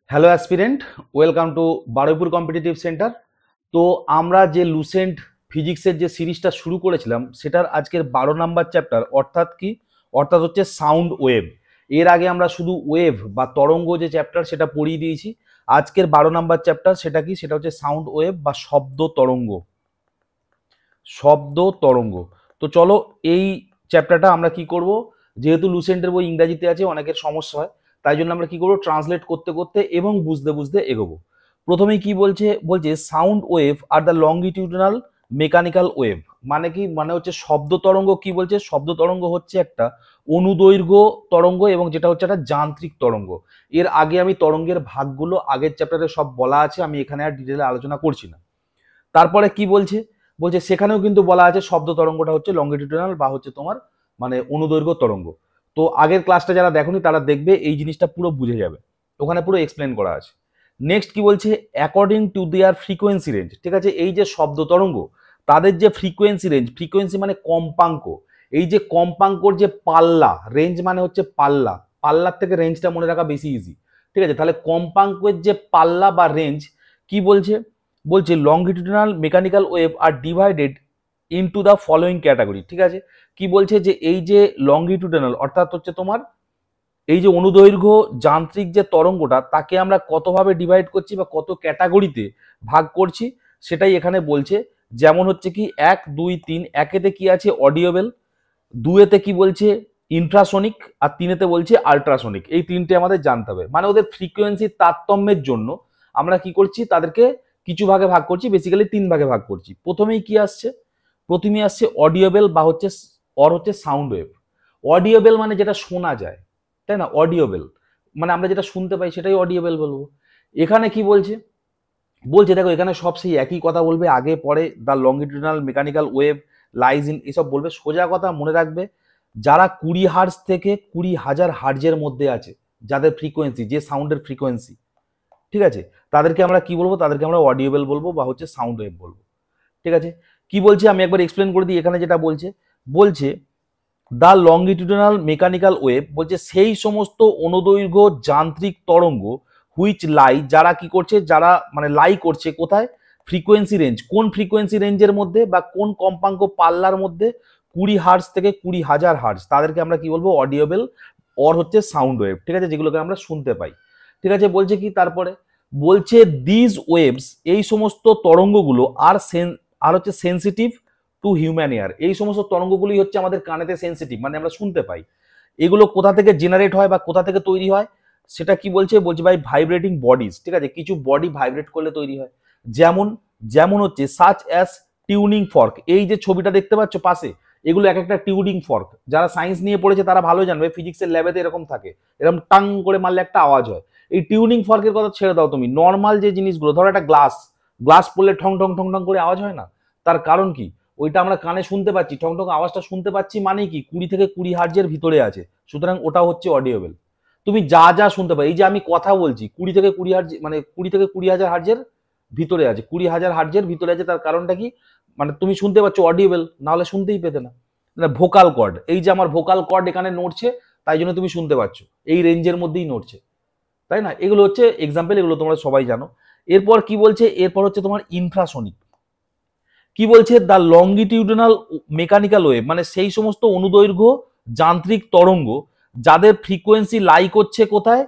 Hello aspirant, welcome to Baruipur competitive centre. তো আমরা যে লুসেন্ট ফিজিক্সের যে সিরিজটা শুরু করেছিলাম সেটার আজকের 12 নম্বর চ্যাপ্টার, অর্থাৎ কি অর্থাৎ হচ্ছে সাউন্ড ওয়েভ। এর আগে আমরা শুধু ওয়েভ বা তরঙ্গ যে চ্যাপ্টার সেটা পড়িয়ে দিয়েছি। আজকের 12 নম্বর চ্যাপ্টার সেটা কি, সেটা হচ্ছে সাউন্ড ওয়েভ বা শব্দ তরঙ্গ। শব্দ তরঙ্গ। তো চলো এই চ্যাপ্টারটা আমরা কি করব, যেহেতু লুসেন্টের বই ইংরাজিতে আছে, অনেকের সমস্যা হয়, তাই জন্য আমরা কি করবো, ট্রান্সলেট করতে করতে এবং বুঝতে বুঝতে এগোবো। প্রথমেই কি বলছে sound wave are the longitudinal mechanical wave. মানে কি, মানে হচ্ছে শব্দ তরঙ্গ। কি বলছে, শব্দ তরঙ্গ হচ্ছে একটা অনুদৈর্ঘ্য তরঙ্গ এবং যেটা হচ্ছে একটা যান্ত্রিক তরঙ্গ। এর আগে আমি তরঙ্গের ভাগগুলো আগের চ্যাপ্টারে সব বলা আছে, আমি এখানে আর ডিটেলে আলোচনা করছি না। তারপরে কি বলছে, বলছে সেখানেও কিন্তু বলা আছে শব্দ তরঙ্গটা হচ্ছে লংগিটিউডিনাল বা হচ্ছে তোমার মানে অনুদৈর্ঘ্য তরঙ্গ। তো আগের ক্লাসটা যারা দেখোনি তারা দেখবে, এই জিনিসটা পুরো বুঝে যাবে, ওখানে পুরো এক্সপ্লেন করা আছে। নেক্সট কি বলছে, according to their frequency range. ঠিক আছে, এই যে শব্দ তরঙ্গ তাদের যে ফ্রিকোয়েন্সি রেঞ্জ, ফ্রিকোয়েন্সি মানে কম্পাঙ্ক, এই যে কম্পাঙ্কর যে পাল্লা, রেঞ্জ মানে হচ্ছে পাল্লা, পাল্লার থেকে রেঞ্জটা মনে রাখা বেশি ইজি। ঠিক আছে, তাহলে কম্পাঙ্কের যে পাল্লা বা রেঞ্জ কি বলছে, বলছে longitudinal mechanical wave are divided into the following category. ঠিক আছে, কি বলছে যে এই যে লংগিটিউডিনাল অর্থাৎ হচ্ছে তোমার এই যে অনুদৈর্ঘ্য যান্ত্রিক যে তরঙ্গটা, তাকে আমরা কতভাবে ডিভাইড করছি বা কত ক্যাটাগরিতে ভাগ করছি সেটাই এখানে বলছে। যেমন হচ্ছে কি 1, 2, 3, একেতে কি আছে অডিওবেল, দুয়েতে কি বলছে ইনফ্রাসনিক, আর তিনেতে বলছে আল্ট্রাসনিক। এই তিনটে আমাদের জানতে হবে, মানে ওদের ফ্রিকোয়েন্সির তারতম্যের জন্য আমরা কি করছি, তাদেরকে কিছু ভাগে ভাগ করছি, বেসিক্যালি 3 ভাগে ভাগ করছি। প্রথমেই কি আসছে, প্রথমেই আসছে অডিওবেল বা হচ্ছে সাউন্ড ওয়েভ। অডিওবেল মানে যেটা শোনা যায়, তাই না? অডিওবেল মানে আমরা যেটা শুনতে পাই সেটাই অডিওবেল বলবো। এখানে কি বলছে, বলছে দেখো এখানে সব সেই একই কথা বলবে, আগে পরে the longitudinal mechanical wave lies in, এসব বলবে। সোজা কথা মনে রাখবে, যারা 20 হার্জ থেকে 20,000 হার্জের মধ্যে আছে, যাদের ফ্রিকোয়েন্সি, যে সাউন্ডের ফ্রিকোয়েন্সি, ঠিক আছে, তাদেরকে আমরা কি বলবো, তাদেরকে আমরা অডিওবেল বলবো বা হচ্ছে সাউন্ড ওয়েভ বলবো। ঠিক আছে, কি বলছে আমি একবার এক্সপ্লেন করে দিই। এখানে যেটা বলছে, বলছে দ্য লংগিটিউডিনাল মেকানিক্যাল ওয়েভ, বলছে সেই সমস্ত অনুদৈর্ঘ্য যান্ত্রিক তরঙ্গ হুইচ লাই, যারা কি করছে, যারা মানে লাই করছে কোথায়, ফ্রিকোয়েন্সি রেঞ্জ, কোন ফ্রিকোয়েন্সি রেঞ্জের মধ্যে বা কোন কম্পাঙ্ক পাল্লার মধ্যে, 20 হার্জ থেকে 20,000 হার্জ, তাদেরকে আমরা কি বলবো, অডিওবেল অর হচ্ছে সাউন্ড ওয়েভ। ঠিক আছে, যেগুলোকে আমরা শুনতে পাই। ঠিক আছে, বলছে কি তারপরে, বলছে দিজ ওয়েভস, এই সমস্ত তরঙ্গগুলো আর হচ্ছে সেন্সিটিভ টু হিউম্যান এয়ার। এই সমস্ত তরঙ্গগুলি হচ্ছে আমাদের কানেতে সেন্সিটিভ, মানে আমরা শুনতে পাই। এগুলো কোথা থেকে জেনারেট হয় বা কোথা থেকে তৈরি হয়, সেটা কি বলছে, বলছে ভাই ভাইব্রেটিং বডিজ। ঠিক আছে, কিছু বডি ভাইব্রেট করলে তৈরি হয়। যেমন যেমন হচ্ছে সাচ অ্যাজ টিউনিং ফর্ক। এই যে ছবিটা দেখতে পাচ্ছ পাশে, এগুলো এক একটা টিউনিং ফর্ক। যারা সায়েন্স নিয়ে পড়েছে তারা ভালো জানবে, ফিজিক্সের ল্যাবেতে এরকম থাকে, এরকম টাং করে মারলে একটা আওয়াজ হয়। এই টিউনিং ফর্কের কথা ছেড়ে দাও, তুমি নর্মাল যে জিনিসগুলো, ধরো একটা গ্লাস, গ্লাস পড়লে ঠং ঠং ঠং ঠং করে আওয়াজ হয় না? তার কারণ কি, ওইটা আমরা কানে শুনতে পাচ্ছি, ঠং ঠং আওয়াজটা শুনতে পাচ্ছি, মানে কি 20 থেকে 20 হার্জের ভিতরে আছে, সুতরাং ওটা হচ্ছে অডিওবেল। তুমি যা যা শুনতে পাই, এই যে আমি কথা বলছি 20 থেকে 20 হার্জ, মানে 20 থেকে 20,000 হার্জের ভিতরে আছে, 20,000 হার্জের ভিতরে আছে, তার কারণটা কি, মানে তুমি শুনতে পাচ্ছ অডিওবেল, না হলে শুনতেই পেতে না। ভোকাল কর্ড, এই যে আমার ভোকাল কর্ড এখানে নড়ছে, তাই জন্য তুমি শুনতে পাচ্ছ, এই রেঞ্জের মধ্যেই নড়ছে, তাই না? এগুলো হচ্ছে এক্সাম্পল, এগুলো তোমরা সবাই জানো। এরপর কি বলছে, এরপর হচ্ছে তোমার ইনফ্রাসনিক। কি বলছে, দ্য লংগিটিউডিনাল মেকানিক্যাল ওয়েভ, মানে সেই সমস্ত অনুদৈর্ঘ্য যান্ত্রিক তরঙ্গ যাদের ফ্রিকোয়েন্সি লাই করছে কোথায়,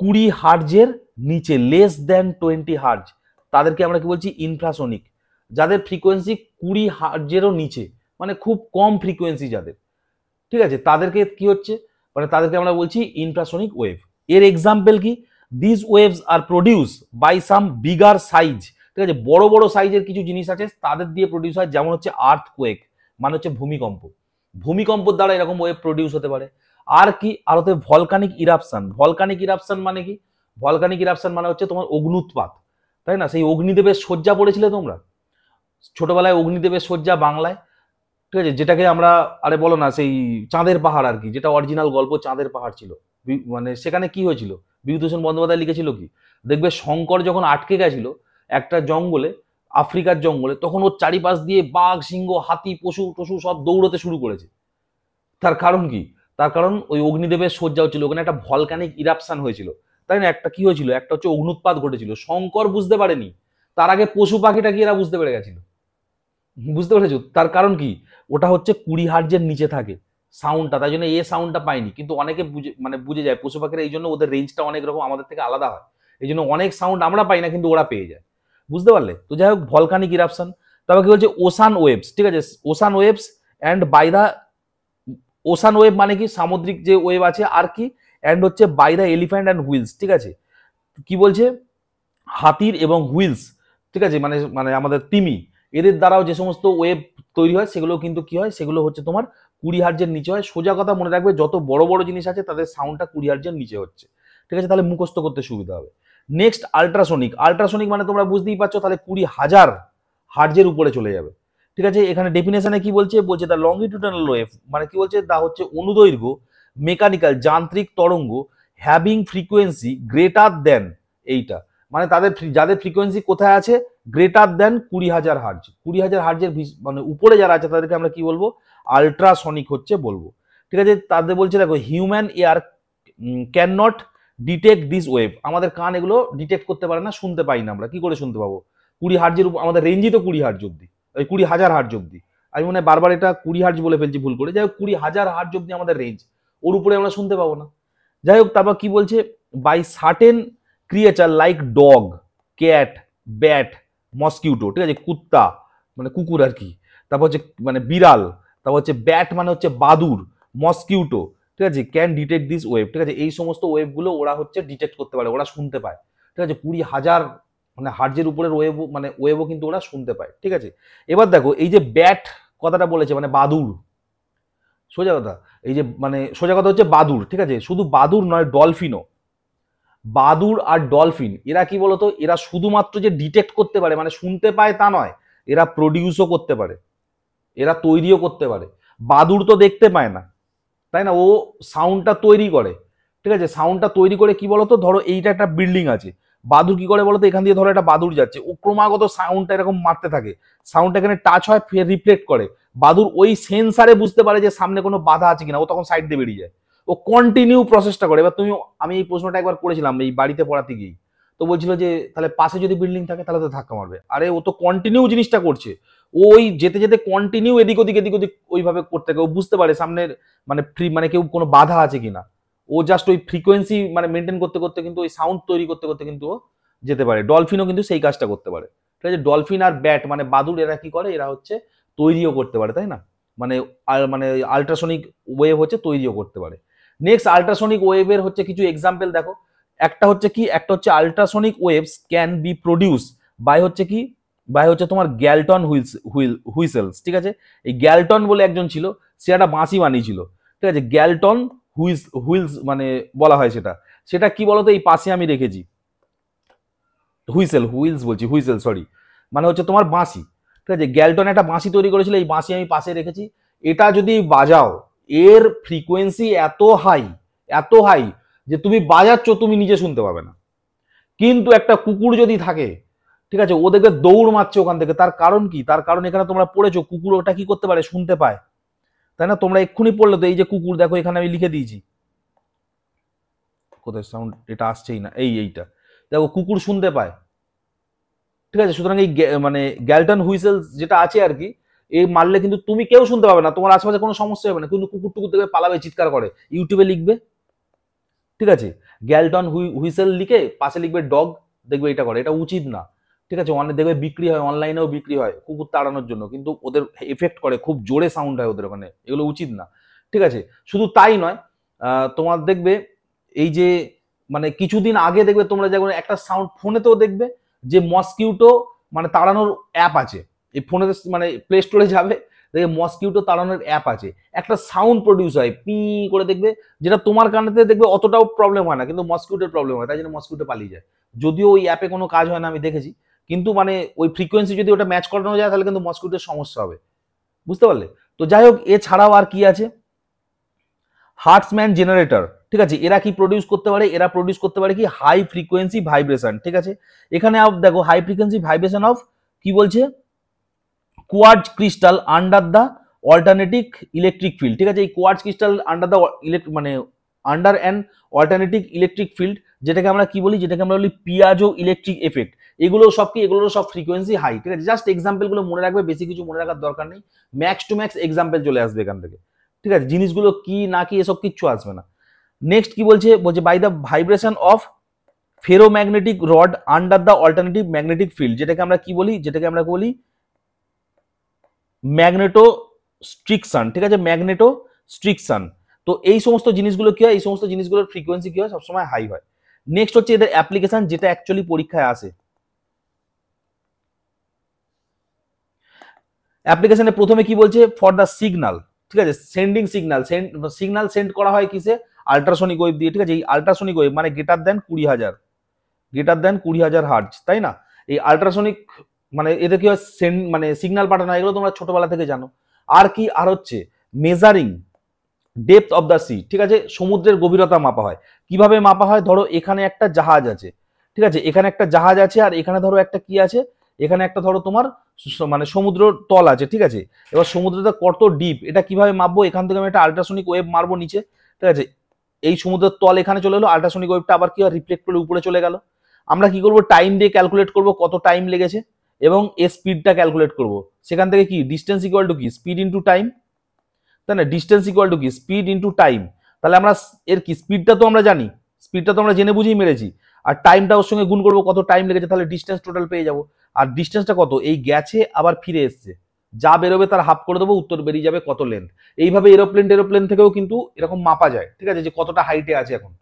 20 হার্জের নিচে, লেস দেন 20 হার্জ, তাদেরকে আমরা কি বলছি, ইনফ্রাসনিক। যাদের ফ্রিকোয়েন্সি 20 হার্জেরও নিচে, মানে খুব কম ফ্রিকোয়েন্সি যাদের, ঠিক আছে, তাদেরকে কি হচ্ছে, মানে তাদেরকে আমরা বলছি ইনফ্রাসনিক ওয়েভ। এর এক্সাম্পল কি, this waves are produce by some bigger size. ঠিক আছে, বড় বড় সাইজের কিছু জিনিস আছে তাদের দিয়ে প্রডিউস হয়, যেমন হচ্ছে আর্থকোয়েক, মানে হচ্ছে ভূমিকম্প, ভূমিকম্পের দ্বারা এরকম ওয়েভ প্রডিউস হতে পারে। আর কি, আর হতে ভলকানিক ইরাপশন। ভলকানিক ইরাপশন মানে কি, ভলকানিক ইরাপশন মানে হচ্ছে তোমার অগ্নুৎপাত, তাই না? সেই অগ্নিদেবের শয্যা পড়েছিলে তোমরা ছোটবেলায়, অগ্নিদেবের শয্যা বাংলায়, ঠিক আছে, যেটাকে আমরা, আরে বলো না, সেই চাঁদের পাহাড় আর কি, যেটা অরিজিনাল গল্প চাঁদের পাহাড় ছিল। মানে সেখানে কি হয়েছিল, বিভূতিভূষণ বন্দ্যোপাধ্যায় লিখেছিল কি, দেখবে শঙ্কর যখন আটকে গেছিল একটা জঙ্গলে, আফ্রিকার জঙ্গলে, তখন ওর চারিপাশ দিয়ে বাঘ, সিংহ, হাতি, পশু টশু সব দৌড়তে শুরু করেছে। তার কারণ কি, তার কারণ ওই অগ্নিদেবের শয্যা হচ্ছিল, ওখানে একটা ভলকানিক ইরাপশন হয়েছিল, তাই না? একটা কি হয়েছিল, একটা হচ্ছে অগ্নুৎপাত ঘটেছিল, শঙ্কর বুঝতে পারেনি, তার আগে পশু পাখিটা কি এরা বুঝতে পেরে গেছিল। বুঝতে পেরেছো? তার কারণ কি, ওটা হচ্ছে 20 হার্জের নিচে থাকে সাউন্ডটা, তাই জন্য সাউন্ডটা পাইনি। কিন্তু অনেকে বুঝে যায়, পশু পাখিরা এই জন্য ওদের রেঞ্জটা অনেক রকম আমাদের থেকে আলাদা হয়, এই জন্য অনেক সাউন্ড আমরা পাই না কিন্তু ওরা পেয়ে যায়। বুঝতে পারলে? তো যাই হোক, ভলকানিক ইরাপশন। তারপর কি বলছে, ওশান ওয়েভস, ঠিক আছে, ocean waves and by the, ocean wave মানে কি, সামুদ্রিক যে ওয়েভ আছে, আর কি অ্যান্ড হচ্ছে by the elephant and wheels, ঠিক আছে, কি বলছে, হাতির এবং হুইলস, ঠিক আছে, মানে মানে আমাদের তিমি, এদের দ্বারাও যে সমস্ত ওয়েভ তৈরি হয় সেগুলো কিন্তু কি হয়, সেগুলো হচ্ছে তোমার 20 হার্জের নিচে হয়। সোজা কথা মনে রাখবে, যত বড় বড় জিনিস আছে তাদের সাউন্ডটা 20 হার্জের নিচে হচ্ছে, ঠিক আছে, তাহলে মুখস্থ করতে সুবিধা হবে। Next ultrasonic. আল্ট্রাসনিক মানে তোমরা বুঝতেই পারছো, তাহলে 20,000 হার্জের উপরে চলে যাবে, ঠিক আছে। এখানে ডেফিনেশনে কি বলছে, বলছে দ্য লংগিটিউডানাল ওয়েভ, মানে কি বলছে, তা হচ্ছে অনুদৈর্ঘ্য, মেকানিক্যাল যান্ত্রিক তরঙ্গ, হ্যাভিং ফ্রিকোয়েন্সি গ্রেটার দেন, এইটা মানে তাদের যাদের ফ্রিকোয়েন্সি কোথায় আছে, গ্রেটার দেন 20,000 হার্জ, 20,000 হার্জের মানে উপরে যারা আছে তাদেরকে আমরা কি বলবো, আল্ট্রাসনিক হচ্ছে বলবো, ঠিক আছে। তাদের বলছে দেখো, human air can not detect this wave, আমাদের কান এগুলো ডিটেক্ট করতে পারে না, শুনতে পাই না, আমরা কি করে শুনতে পাবো, 20 হার্জের উপর, আমাদের রেঞ্জই তো 20 হার্জ অব্দি, ওই 20,000 হার্জ অব্দি। আমি মনে হয় বারবার এটা 20 হার্জ বলে ফেলছি ভুল করে, যাই হোক 20,000 হার্জ অব্দি আমাদের রেঞ্জ, ওর উপরে আমরা শুনতে পাবো না। যাই হোক, তারপর কি বলছে, by certain creature like dog, cat, bat, mosquito, ঠিক আছে, কুত্তা মানে কুকুর আর কি, তারপর হচ্ছে মানে বিড়াল, তারপর হচ্ছে ব্যাট মানে হচ্ছে বাদুর, মসকিউটো, ঠিক আছে, ক্যান ডিটেক্ট দিস ওয়েভ, ঠিক আছে, এই সমস্ত ওয়েভগুলো ওরা হচ্ছে ডিটেক্ট করতে পারে, ওরা শুনতে পায়, ঠিক আছে, 20,000 মানে হার্জের উপরের ওয়েভ, মানে ওয়েভও কিন্তু ওরা শুনতে পায়, ঠিক আছে। এবার দেখো, এই যে ব্যাট কথাটা বলেছে মানে বাদুর, সোজা কথা, এই যে মানে সোজা কথা হচ্ছে বাদুর, ঠিক আছে, শুধু বাদুর নয়, ডলফিনও, বাদুর আর ডলফিন এরা কি বলতো, এরা শুধুমাত্র যে ডিটেক্ট করতে পারে মানে শুনতে পায় তা নয়, এরা প্রডিউসও করতে পারে, এরা তৈরিও করতে পারে। বাদুর তো দেখতে পায় না, তাই না, ও সাউন্ডটা তৈরি করে, ঠিক আছে, সাউন্ডটা তৈরি করে কি বলতো, ধরো এইটা একটা বিল্ডিং আছে, বাদুর কি করে বলতো, এখান দিয়ে ধরো একটা বাদুর যাচ্ছে, ও ক্রমাগত সাউন্ডটা এরকম মারতে থাকে, সাউন্ডটা এখানে টাচ হয়, ফের রিফ্লেক্ট করে, বাদুর ওই সেন্সারে বুঝতে পারে যে সামনে কোনো বাধা আছে কিনা, ও তখন সাইড দিয়ে বেরিয়ে যায়, ও কন্টিনিউ প্রসেসটা করে। এবার তুমি, আমি এই প্রশ্নটা একবার করেছিলাম এই বাড়িতে পড়াতে গিয়ে, তো বলছিল যে তাহলে পাশে যদি বিল্ডিং থাকে তাহলে তো ধাক্কা মারবে, আরে ও তো কন্টিনিউ জিনিসটা করছে, ওই যেতে যেতে কন্টিনিউ এদিক ওদিক এদিক ওদিক ওইভাবে করতে থাকে, ও বুঝতে পারে সামনের মানে মানে কেউ কোনো বাধা আছে কিনা, ও জাস্ট ওই ফ্রিকোয়েন্সি মানে মেনটেন করতে করতে কিন্তু ওই সাউন্ড তৈরি করতে করতে কিন্তু ও যেতে পারে। ডলফিনও কিন্তু সেই কাজটা করতে পারে, ঠিক আছে। ডলফিন আর ব্যাট মানে বাদুড় এরা কি করে, এরা হচ্ছে তৈরিও করতে পারে, তাই না, মানে মানে আল্ট্রাসনিক ওয়েভ হচ্ছে তৈরিও করতে পারে। নেক্সট আল্ট্রাসনিক ওয়েভের হচ্ছে কিছু এক্সাম্পল দেখো, একটা হচ্ছে কি, একটা হচ্ছে ultrasonic waves can be produce by হচ্ছে কি, বাই হচ্ছে তোমার গ্যালটন হুইসেলস, ঠিক আছে। এই গ্যালটন বলে একজন ছিল, সে একটা বাঁশি বানিয়েছিল, ঠিক আছে, গ্যালটন হুইলস মানে বলা হয় সেটা, সেটা কি বলতো, এই পাশে আমি রেখেছি, হুইলস বলছি, হুইসেল সরি, মানে হচ্ছে তোমার বাঁশি, ঠিক আছে, গ্যালটন একটা বাঁশি তৈরি করেছিল, এই বাঁশি আমি পাশে রেখেছি, এটা যদি বাজাও এর ফ্রিকোয়েন্সি এত হাই যে তুমি বাজাচ্ছ তুমি নিজে শুনতে পাবে না, কিন্তু একটা কুকুর যদি থাকে, ঠিক আছে, ও দেখবে দৌড় মারছে ওখান থেকে, তার কারণ কি, তার কারণ এখানে তোমরা পড়েছো, কুকুর ওটা কি করতে পারে, শুনতে পায়, তাই না, তোমরা এক্ষুনি পড়লে তো, এই যে কুকুর দেখো এখানে আমি লিখে দিয়েছি, কোথায় সাউন্ড এটা আসছেই না, এইটা দেখো কুকুর শুনতে পায়, ঠিক আছে, সুতরাং এই মানে গ্যালটন হুইসেল যেটা আছে আর কি, এই মারলে কিন্তু তুমি কেউ শুনতে পাবে না, তোমার আশেপাশে কোনো সমস্যা হবে না, কিন্তু কুকুর টুকুর দেখবে পালাবে, চিৎকার করে, ইউটিউবে লিখবে, ঠিক আছে, গ্যালটন হুইসেল লিখে পাশে লিখবে ডগ, দেখবে এটা করে, এটা উচিত না, ঠিক আছে, অনেক দেখবে বিক্রি হয়, অনলাইনেও বিক্রি হয় কুকুর তাড়ানোর জন্য, কিন্তু ওদের এফেক্ট করে, খুব জোরে সাউন্ড হয় ওদের ওখানে, এগুলো উচিত না, ঠিক আছে। শুধু তাই নয়, তোমার দেখবে এই যে মানে কিছুদিন আগে দেখবে তোমরা যেমন একটা সাউন্ড ফোনেতেও দেখবে যে মসকিউটো মানে তাড়ানোর অ্যাপ আছে, এই ফোনে মানে প্লে স্টোরে যাবে, দেখবে মসকিউটো তাড়ানোর অ্যাপ আছে, একটা সাউন্ড প্রডিউস হয় পি করে, দেখবে যেটা তোমার কানেতে দেখবে অতটাও প্রবলেম হয় না, কিন্তু মসকিউটোর প্রবলেম হয়, তাই জন্য মসকিউটো পালিয়ে যায়, যদিও ওই অ্যাপে কোনো কাজ হয় না আমি দেখেছি, কিন্তু মানে ওই ফ্রিকোয়েন্সি যদি ওটা ম্যাচ করানো যায় তাহলে কিন্তু মসকিউটোর সমস্যা হবে, বুঝতে পারলে। তো যাই হোক, এছাড়াও আর কি আছে, হার্টসম্যান জেনারেটর, ঠিক আছে, এরা কি প্রডিউস করতে পারে, এরা প্রডিউস করতে পারে কি, হাই ফ্রিকোয়েন্সি ভাইব্রেশন, ঠিক আছে, এখানে দেখো হাই ফ্রিকোয়েন্সি ভাইব্রেশন অফ কি বলছে, quartz crystal under the alternative electric field, ঠিক আছে, এই কোয়ার্টজ ক্রিস্টাল আন্ডার দ্য মানে under an alternative electric field, যেটাকে আমরা কি বলি, যেটাকে আমরা বলি পিয়াজো ইলেকট্রিক এফেক্ট। এগুলো সব কি, এগুলোর সব ফ্রিকোয়েন্সি হাই, ঠিক আছে। জাস্ট এক্সাম্পল গুলো মনে রাখবে, বেশি কিছু মনে রাখার দরকার নেই, ম্যাক্স টু ম্যাক্স এক্সাম্পল চলে আসবে এখান থেকে, ঠিক আছে। জিনিসগুলো কি না কি এসব কিচ্ছু আসবে না। নেক্সট কি বলছে, বলছে by the vibration of ferromagnetic rod under the alternative magnetic field, যেটাকে আমরা কি বলি, যেটাকে আমরা বলি ম্যাগনেটোস্ট্রিকশন, ঠিক আছে, ম্যাগনেটোস্ট্রিকশন। তো এই সমস্ত জিনিসগুলো কি হয়, এই সমস্ত জিনিসগুলোর ফ্রিকোয়েন্সি কি হয়, সবসময় হাই হয়। নেক্সট হচ্ছে এদের অ্যাপ্লিকেশন, যেটা অ্যাকচুয়ালি পরীক্ষায় আসে। অ্যাপ্লিকেশনে প্রথমে কি বলছে, ফর দ্য সিগনাল, ঠিক আছে, সেন্ডিং সিগনাল, সিগনাল সেন্ড করা হয় কিসে, আল্ট্রাসনিক ওয়েভ দিয়ে, ঠিক আছে। এই আল্ট্রাসনিক ওয়েভ মানে গ্রেটার দেন 20,000 হার্জ, তাই না। এই আল্ট্রাসনিক মানে এদের কি হয়, মানে সিগন্যাল পাঠানো, এগুলো তোমরা ছোটবেলা থেকে জানো। আর কি, আর হচ্ছে measuring depth of the sea, ঠিক আছে, সমুদ্রের গভীরতা মাপা হয়। কিভাবে মাপা হয়, ধরো এখানে একটা জাহাজ আছে, ঠিক আছে, এখানে একটা জাহাজ আছে, আর এখানে ধরো একটা কি আছে, এখানে একটা ধরো তোমার মানে সমুদ্র তল আছে, ঠিক আছে। এবার সমুদ্রটা কত ডিপ, এটা কিভাবে মাপবো, এখান থেকে আমি একটা আল্ট্রাসনিক ওয়েভ মারবো নিচে, ঠিক আছে। এই সমুদ্রের তল এখানে চলে এলো, আল্ট্রাসনিক ওয়েভটা আবার কি হয়, রিফ্লেক্ট করে উপরে চলে গেল। আমরা কি করব, টাইম দিয়ে ক্যালকুলেট করব কত টাইম লেগেছে, এবং এর স্পিডটা ক্যালকুলেট করব। সেখান থেকে কি, ডিস্টেন্স ইকুয়াল টু কি, স্পিড ইন্টু টাইম, তাই না, ডিস্টেন্স ইকুয়াল টু কি, স্পিড ইন্টু টাইম। তাহলে আমরা এর কি, স্পিডটা তো আমরা জানি, স্পিডটা তো আমরা জেনে বুঝেই মেরেছি, আর টাইমটা ওর সঙ্গে গুণ করবো, কত টাইম লেগেছে, তাহলে ডিস্টেন্স টোটাল পেয়ে যাবো। আর ডিস্টেন্সটা কত, এই গেছে আবার ফিরে এসছে, যা বেরোবে তার হাফ করে দেবো, উত্তর বেরিয়ে যাবে কত লেন্থ। এইভাবে এরোপ্লেন থেকেও কিন্তু এরকম মাপা যায়, ঠিক আছে, যে কতটা হাইটে আছে এখন,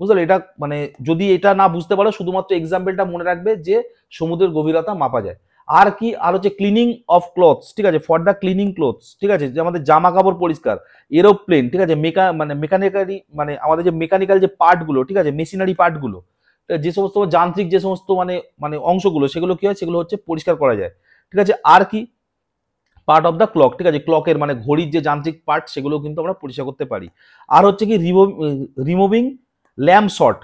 বুঝলে। এটা মানে যদি এটা না বুঝতে পারো, শুধুমাত্র এক্সাম্পলটা মনে রাখবে যে সমুদ্রের গভীরতা মাপা যায়। আর কি, আর হচ্ছে ক্লিনিং অফ ক্লথস, ঠিক আছে, ফর দ্য ক্লিনিং ক্লথস, ঠিক আছে, যে আমাদের জামা কাপড় পরিষ্কার, এরোপ্লেন, ঠিক আছে, মানে মেকানিক্যালি, মানে আমাদের যে মেকানিক্যাল যে পার্টগুলো, ঠিক আছে, মেশিনারি পার্টগুলো, যে সমস্ত যান্ত্রিক যে সমস্ত মানে মানে অংশগুলো, সেগুলো কি হয়, সেগুলো হচ্ছে পরিষ্কার করা যায়, ঠিক আছে। আর কি, পার্ট অফ দ্য ক্লক, ঠিক আছে, ক্লকের মানে ঘড়ির যে যান্ত্রিক পার্ট, সেগুলো কিন্তু আমরা পরিষ্কার করতে পারি। আর হচ্ছে কি, removing lamp shot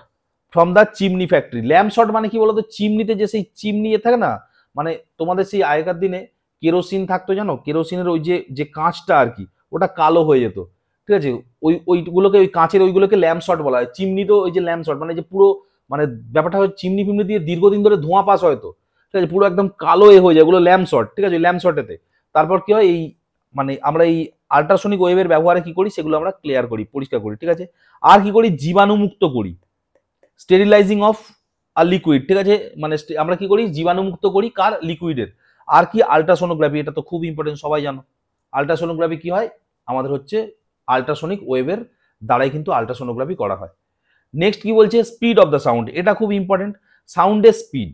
from the chimney factory. Lamp shot মানে কি বলতো, চিমনিতে যে সেই চিমনি থাকে না, মানে তোমাদের সেই আগেকার দিনে কেরোসিন থাকতো, জানো, কেরোসিনের ওই যে কাঁচটা আর কি, ওটা কালো হয়ে যেত, ঠিক আছে। ওইগুলোকে, ওই কাঁচের ওইগুলোকে ল্যাম্প শট বলা হয়। চিমনি তো ওই যে ল্যাম্প শট মানে যে পুরো মানে ব্যাপারটা হয়, চিমনি ফিমনি দিয়ে দীর্ঘদিন ধরে ধোঁয়া পাস হয়তো, ঠিক আছে, পুরো একদম কালো হয়ে যায়, ওগুলো ল্যাম্প শট, ঠিক আছে, ল্যাম্প শটেতে। তারপর কি হয়, এই মানে আমরা এই আল্ট্রাসনিক ওয়েভের ব্যবহারে কি করি, সেগুলো আমরা ক্লিয়ার করি, পরিষ্কার করি, ঠিক আছে। আর কি করি, জীবাণুমুক্ত করি, স্টেরিলাইজিং অফ আর লিকুইড, ঠিক আছে, মানে আমরা কি করি, জীবাণুমুক্ত করি কার, লিকুইডের। আর কি, আল্ট্রাসোনোগ্রাফি, এটা তো খুব ইম্পর্টেন্ট, সবাই জানো। আল্ট্রাসোনোগ্রাফি কি হয়, আমাদের হচ্ছে আল্ট্রাসনিক ওয়েভের দ্বারাই কিন্তু আল্ট্রাসোনোগ্রাফি করা হয়। নেক্সট কি বলছে, স্পিড অফ দ্য সাউন্ড, এটা খুব ইম্পর্টেন্ট, সাউন্ডের স্পিড।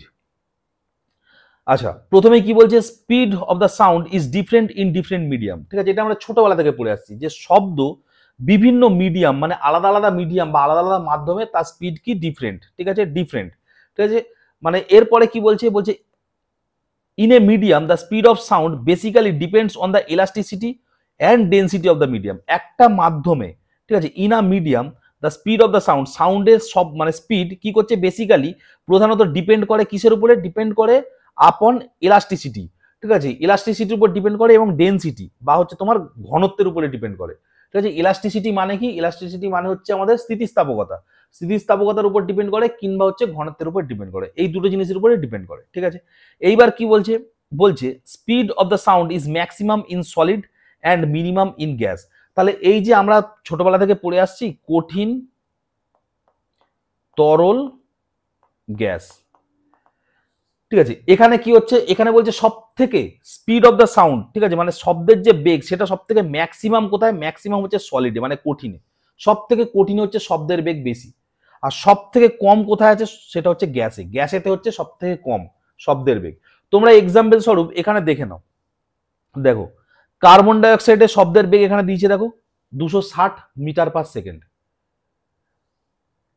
আচ্ছা, প্রথমে কি বলছে, speed of the sound is different in different medium, ঠিক আছে, এটা আমরা ছোটবেলা থেকে পড়ে আসছি, যে শব্দ বিভিন্ন মিডিয়াম মানে আলাদা আলাদা মিডিয়াম বা আলাদা আলাদা মাধ্যমে তার স্পিড কি ডিফারেন্ট, ঠিক আছে, ডিফারেন্ট, ঠিক আছে। মানে এরপরে কি বলছে, বলছে in a medium the speed of sound basically depends on the elasticity and density of the medium. একটা মাধ্যমে, ঠিক আছে, in a medium the speed of the sound, সাউন্ডের সব মানে স্পিড কি করছে, বেসিক্যালি প্রধানত ডিপেন্ড করে কিসের উপরে, ডিপেন্ড করে আপন ইলাস্টিসিটি, ঠিক আছে, ইলাস্টিসিটির উপর ডিপেন্ড করে, এবং ডেন্সিটি বা হচ্ছে তোমার ঘনত্বের উপরে ডিপেন্ড করে, ঠিক আছে। ইলাস্টিসিটি মানে কি, ইলাস্টিসিটি মানে হচ্ছে আমাদের স্থিতিস্থাপকতা, স্থিতিস্থাপকতার উপর ডিপেন্ড করে, কিংবা হচ্ছে ঘনত্বের উপর ডিপেন্ড করে, এই দুটো জিনিসের উপরে ডিপেন্ড করে, ঠিক আছে। এইবার কি বলছে, বলছে speed of the sound is maximum in solid and minimum in gas. তাহলে এই যে আমরা ছোটবেলা থেকে পড়ে আসছি, কঠিন, তরল, গ্যাস, ঠিক আছে। এখানে কি হচ্ছে, এখানে বলছে সব থেকে স্পিড অফ দ্য সাউন্ড, ঠিক আছে, মানে শব্দের যে বেগ সেটা সব থেকে ম্যাক্সিমাম কোথায়, ম্যাক্সিমাম হচ্ছে সলিডে মানে কঠিনে, সব থেকে কঠিনে হচ্ছে শব্দের বেগ বেশি। আর সব থেকে কম কোথায় আছে, সেটা হচ্ছে গ্যাসে, গ্যাসেতে হচ্ছে সব থেকে কম শব্দের বেগ। তোমরা এক্সাম্পল স্বরূপ এখানে দেখে নাও, দেখো কার্বন ডাইঅক্সাইডের শব্দের বেগ এখানে দিয়েছে, দেখো 260 মিটার পার সেকেন্ড।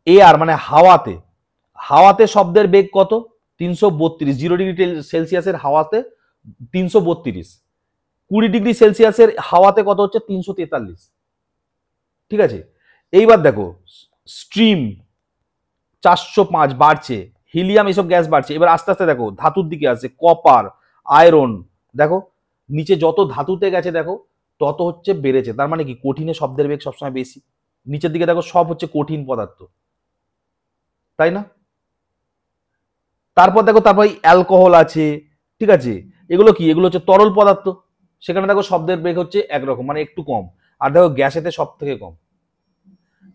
এয়ার মানে হাওয়াতে, হাওয়াতে শব্দের বেগ কত, 332, 0 ডিগ্রি সেলসিয়াসের হাওয়াতে 332, 20 ডিগ্রি সেলসিয়াসের হাওয়াতে কত হচ্ছে, 343, ঠিক আছে। এইবার দেখো স্ট্রিম 405 বাড়ছে, হিলিয়াম এসব গ্যাস বাড়ছে। এবার আস্তে আস্তে দেখো ধাতুর দিকে আসছে, কপার, আয়রন, দেখো নিচে যত ধাতুতে গেছে দেখো তত হচ্ছে বেড়েছে, তার মানে কি কঠিনে শব্দের বেগ সবসময় বেশি, নিচের দিকে দেখো সব হচ্ছে কঠিন পদার্থ, তাই না? তারপর দেখো তারপর অ্যালকোহল আছে, ঠিক আছে, এগুলো কি, এগুলো হচ্ছে তরল পদার্থ, সেখানে দেখো শব্দের বেগ হচ্ছে একরকম মানে একটু কম, আর দেখো গ্যাসেতে সব থেকে কম।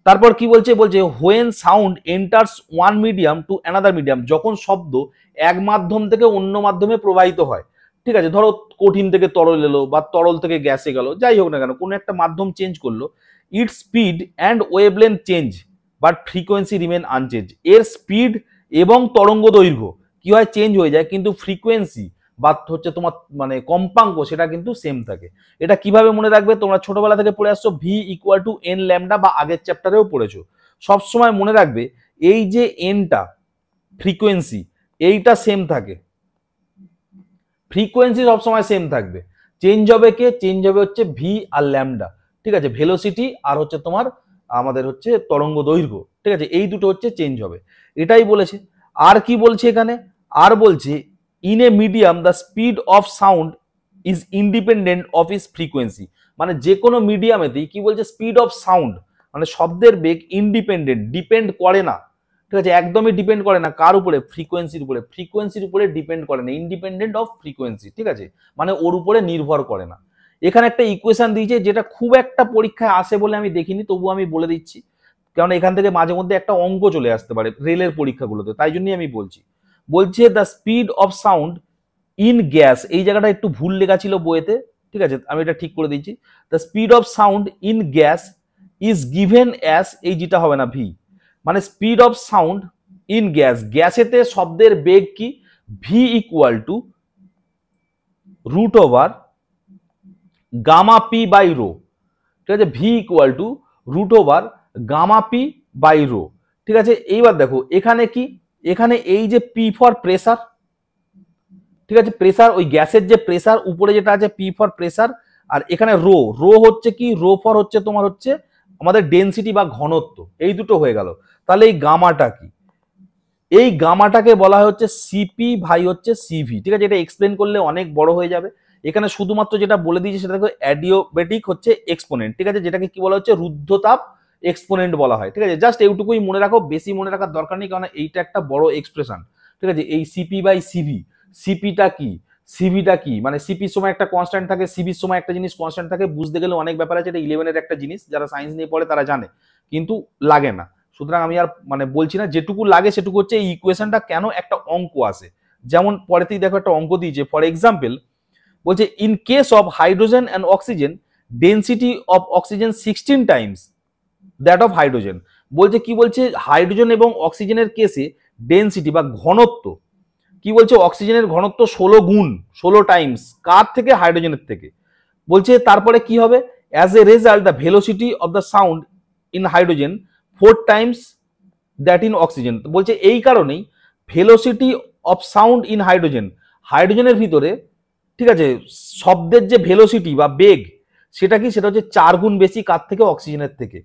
তারপর কি বলছে, বলছে when sound enters one medium to another medium, যখন শব্দ এক মাধ্যম থেকে অন্য মাধ্যমে প্রবাহিত হয়, ঠিক আছে, ধরো কঠিন থেকে তরল এলো বা তরল থেকে গ্যাসে গেল, যাই হোক না কেন কোনো একটা মাধ্যম চেঞ্জ করলো, it speed and wavelength change but frequency remain unchanged, এর স্পিড এবং তরঙ্গ দৈর্ঘ্য কি হয়, চেঞ্জ হয়ে যায়, কিন্তু ফ্রিকোয়েন্সি বা হচ্ছে তোমার মানে কম্পাঙ্ক সেটা কিন্তু সেম থাকে। এটা কিভাবে মনে রাখবে, তোমরা ছোটবেলা থেকে পড়ে আসছো V equal two N lambda, বা আগের চ্যাপ্টারেও পড়েছো। সবসময় মনে রাখবে এই যে এনটা ফ্রিকোয়েন্সি, এইটা সেম থাকে, ফ্রিকোয়েন্সি সবসময় সেম থাকবে, চেঞ্জ হবে কে, চেঞ্জ হবে হচ্ছে ভি আর ল্যামডা, ঠিক আছে, ভেলোসিটি আর হচ্ছে তোমার আমাদের হচ্ছে তরঙ্গ দৈর্ঘ্য, ঠিক আছে, এই দুটো হচ্ছে চেঞ্জ হবে, এটাই বলেছে। আর কি বলছে এখানে, আর বলছে in a medium the speed of sound is independent of is frequency, মানে যে কোনো মিডিয়ামেতেই কি বলছে, স্পিড অফ সাউন্ড মানে শব্দের বেগ ইন্ডিপেন্ডেন্ট, ডিপেন্ড করে না, ঠিক আছে, একদমই ডিপেন্ড করে না কার উপরে, ফ্রিকোয়েন্সির উপরে, ফ্রিকোয়েন্সির উপরে ডিপেন্ড করে না, ইন্ডিপেন্ডেন্ট অফ ফ্রিকোয়েন্সি, ঠিক আছে, মানে ওর উপরে নির্ভর করে না। এখানে একটা ইকুয়েশন দিয়েছে যেটা খুব একটা পরীক্ষায় আসে বলে আমি দেখিনি, তবু আমি বলে দিচ্ছি, কারণ এখান থেকে মাঝে মধ্যে একটা অঙ্ক চলে আসতে পারে রেলের পরীক্ষাগুলোতে, তাই জন্যই আমি বলছি। বলছে the speed of sound in gas, এই জায়গাটা একটু ভুল লেখা ছিল বইয়েতে, ঠিক আছে, আমি এটা ঠিক করে দিচ্ছি, the speed of sound in gas is given as, এই যেটা হবে না ভি, মানে speed of sound in gas, গ্যাসেতে শব্দের বেগ কি, v equal to root over gamma P by rho, ঠিক আছে, v equal to root over gamma P by rho, ঠিক আছে। এইবার দেখো এখানে কি, এখানে এই যে পি ফর প্রেসার, ঠিক আছে, প্রেসার ওই গ্যাসের যে প্রেসার উপরে যেটা আছে পি ফর প্রেসার, আর এখানে রো, রো হচ্ছে কি, রো ফর হচ্ছে তোমার হচ্ছে আমাদের ডেনসিটি বা ঘনত্ব, এই দুটো হয়ে গেল। তাহলে এই গামাটা কি, এই গামাটাকে বলা হয় হচ্ছে সিপি ভাই হচ্ছে সিভি, ঠিক আছে, এটা এক্সপ্লেন করলে অনেক বড় হয়ে যাবে। এখানে শুধুমাত্র যেটা বলে দিয়েছে সেটা দেখো অ্যাডিওবেটিক হচ্ছে এক্সপোনেন্ট, ঠিক আছে, যেটাকে কি বলা হচ্ছে রুদ্ধতাপ এক্সপোনেন্ট বলা হয়, ঠিক আছে, জাস্ট এইটুকুই মনে রাখো, বেশি মনে রাখার দরকার নেই, কারণ এইটা একটা বড় এক্সপ্রেশন, ঠিক আছে, এই সিপি বাই সিভি, সিপিটা কি, সিভিটা কি, মানে সিপির সময় একটা কনস্ট্যান্ট থাকে, সিভির সময় একটা জিনিস কনস্ট্যান্ট থাকে, বুঝতে গেলে অনেক ব্যাপার আছে, এটা 11-এর একটা জিনিস, যারা সায়েন্স নিয়ে পড়ে তারা জানে, কিন্তু লাগে না, সুতরাং আমি আর মানে বলছি না, যেটুকু লাগে সেটুকু হচ্ছে এই ইকুয়েশনটা কেন একটা অঙ্ক আসে, যেমন পরেতেই দেখো একটা অঙ্ক দিয়েছে, ফর এক্সাম্পল বলছে in case of hydrogen and oxygen density of oxygen 16 Times that of hydrogen, বলছে কি, বলছে হাইড্রোজেন এবং অক্সিজেনের কেসে ডেন্সিটি বা ঘনত্ব কি, বলছে অক্সিজেনের ঘনত্ব 16 গুণ, 16 টাইমস, কার থেকে, হাইড্রোজেনের থেকে, বলছে তারপরে কি হবে, as a result the velocity of the sound in hydrogen 4 Times that in oxygen, বলছে এই কারণেই velocity of sound in hydrogen, হাইড্রোজেনের ভিতরে, ঠিক আছে, শব্দের যে ভেলোসিটি বা বেগ সেটা কি, সেটা হচ্ছে 4 গুণ বেশি, কার থেকে, অক্সিজেনের থেকে।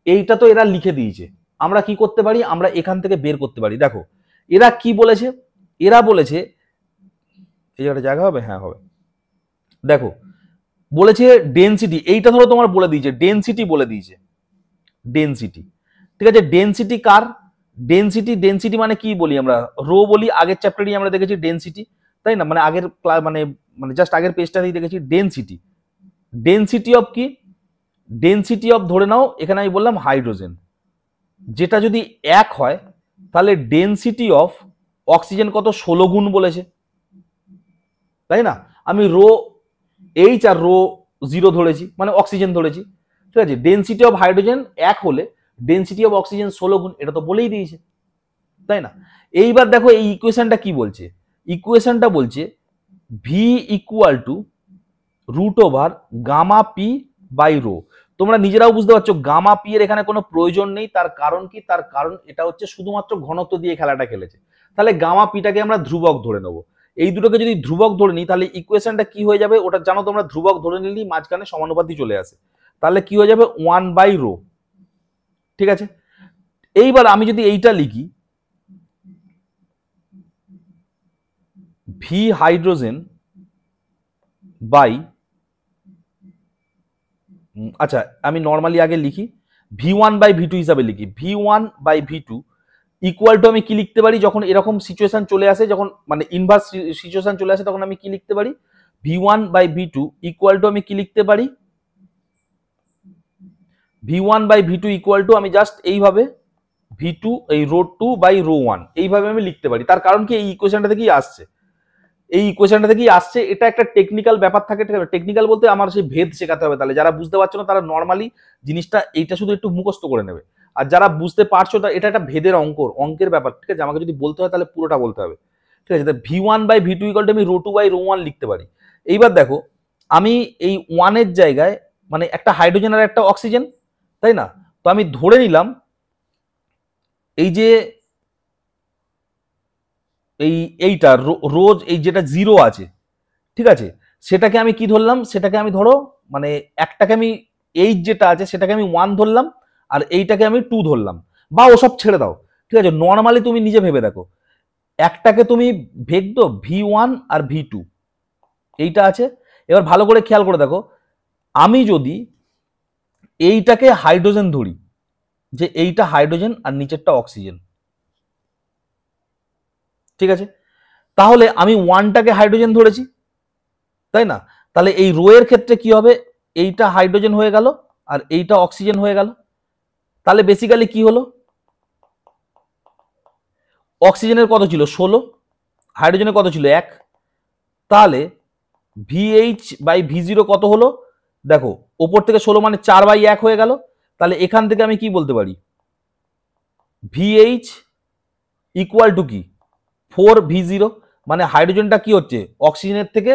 এইটা তো এরা লিখে দিয়েছে, আমরা কি করতে পারি, আমরা এখান থেকে বের করতে পারি। দেখো এরা কি বলেছে, এরা বলেছে এই একটা জায়গা হবে, হ্যাঁ হবে, দেখো বলেছে ডেনসিটি, এইটা ধরো তোমার বলে দিয়েছে ডেনসিটি, বলে দিয়েছে ডেনসিটি, ঠিক আছে, ডেনসিটি কার, ডেনসিটি, ডেনসিটি মানে কি বলি আমরা, রো বলি, আগের চ্যাপ্টারই আমরা দেখেছি ডেনসিটি, তাই না, মানে আগের মানে মানে জাস্ট আগের পেজটাতেই দেখেছি ডেনসিটি, ডেনসিটি অফ কি, ডেনসিটি অফ ধরে নাও এখানে আমি বললাম হাইড্রোজেন, যেটা যদি 1 হয় তাহলে ডেনসিটি অফ অক্সিজেন কত, 16 গুণ বলেছে, তাই না, আমি রো এইচ আর রো 0 ধরেছি, মানে অক্সিজেন ধরেছি, ঠিক আছে, ডেনসিটি অফ হাইড্রোজেন 1 হলে ডেনসিটি অফ অক্সিজেন 16 গুণ, এটা তো বলেই দিয়েছে, তাই না। এইবার দেখো এই ইকুয়েশনটা কি বলছে, ইকুয়েশনটা বলছে V equal to root over gamma P by rho, তোমরা নিজেরাও বুঝতে পারছো গামা পি এর এখানে কোনো প্রয়োজন নেই, তার কারণ কি, তার কারণ এটা হচ্ছে শুধুমাত্র ঘনত্ব দিয়ে খেলাটা খেলেছে, তাহলে গামা পিটাকে আমরা ধ্রুবক ধরে নেবো, এই দুটোকে যদি ধ্রুবক ধরে নিই তাহলে ইকুয়েশনটা কি হয়ে যাবে, ওটা জানো তোমরা, ধ্রুবক ধরে নিলেই মাঝখানে সমানুপাতি চলে আসে, তাহলে কি হয়ে যাবে 1 বাই রো, ঠিক আছে। এইবার আমি যদি এইটা লিখি ভি হাইড্রোজেন বাই, আচ্ছা আমি নর্মালি আগে লিখি, v1/v2 হিসাবে লিখি, v1/v2 ইকুয়াল টু আমি কি লিখতে পারি, যখন এরকম সিচুয়েশন চলে আসে, যখন মানে ইনভার্স সিচুয়েশন চলে আসে, তখন আমি কি লিখতে পারি, v1/v2 ইকুয়াল টু আমি কি লিখতে পারি, v1/v2 ইকুয়াল টু আমি জাস্ট এইভাবে v2 এই ρ2/ρ1 এইভাবে আমি লিখতে পারি। তার কারণ কি, এই ইকুয়েশনটা থেকেই আসছে, এই ইকুয়েশনটা থেকেই আসছে। এটা একটা টেকনিক্যাল ব্যাপার থাকে, টেকনিক্যাল বলতে আমার সেই ভেদ শেখাতে হবে, তাহলে যারা বুঝতে পারছো না তারা নর্মালি জিনিসটা এইটা শুধু একটু মুখস্থ করে নেবে, আর যারা বুঝতে পারছো এটা একটা ভেদের অঙ্কের ব্যাপার, ঠিক আছে, আমাকে যদি বলতে হয় তাহলে পুরোটা বলতে হবে, ঠিক আছে। v1/v2 ইকুয়াল টু আমি ρ2/ρ1 লিখতে পারি। এইবার দেখো, আমি এই ওয়ানের জায়গায় মানে একটা হাইড্রোজেন আর একটা অক্সিজেন, তাই না, তো আমি ধরে নিলাম এই যে এইটা রোজ এই যেটা জিরো আছে, ঠিক আছে, সেটাকে আমি কি ধরলাম, সেটাকে আমি ধরো মানে একটাকে আমি এইচ যেটা আছে সেটাকে আমি 1 ধরলাম, আর এইটাকে আমি 2 ধরলাম, বা ওসব ছেড়ে দাও, ঠিক আছে। নর্মালি তুমি নিজে ভেবে দেখো, একটাকে তুমি ভেক্টর v1 আর v2 এইটা আছে। এবার ভালো করে খেয়াল করে দেখো, আমি যদি এইটাকে হাইড্রোজেন ধরি, যে এইটা হাইড্রোজেন আর নিচেরটা অক্সিজেন, ঠিক আছে, তাহলে আমি 1টাকে হাইড্রোজেন ধরেছি, তাই না, তাহলে এই রো এর ক্ষেত্রে কি হবে, এইটা হাইড্রোজেন হয়ে গেল আর এইটা অক্সিজেন হয়ে গেল। তাহলে বেসিক্যালি কি হলো, অক্সিজেনের কত ছিল 16, হাইড্রোজেনের কত ছিল 1, তাহলে VH/V0 কত হলো, দেখো ওপর থেকে 16 মানে 4/1 হয়ে গেল। তাহলে এখান থেকে আমি কি বলতে পারি, VH ইকুয়াল টু কি 4V0, মানে হাইড্রোজেনটা কি হচ্ছে অক্সিজেনের থেকে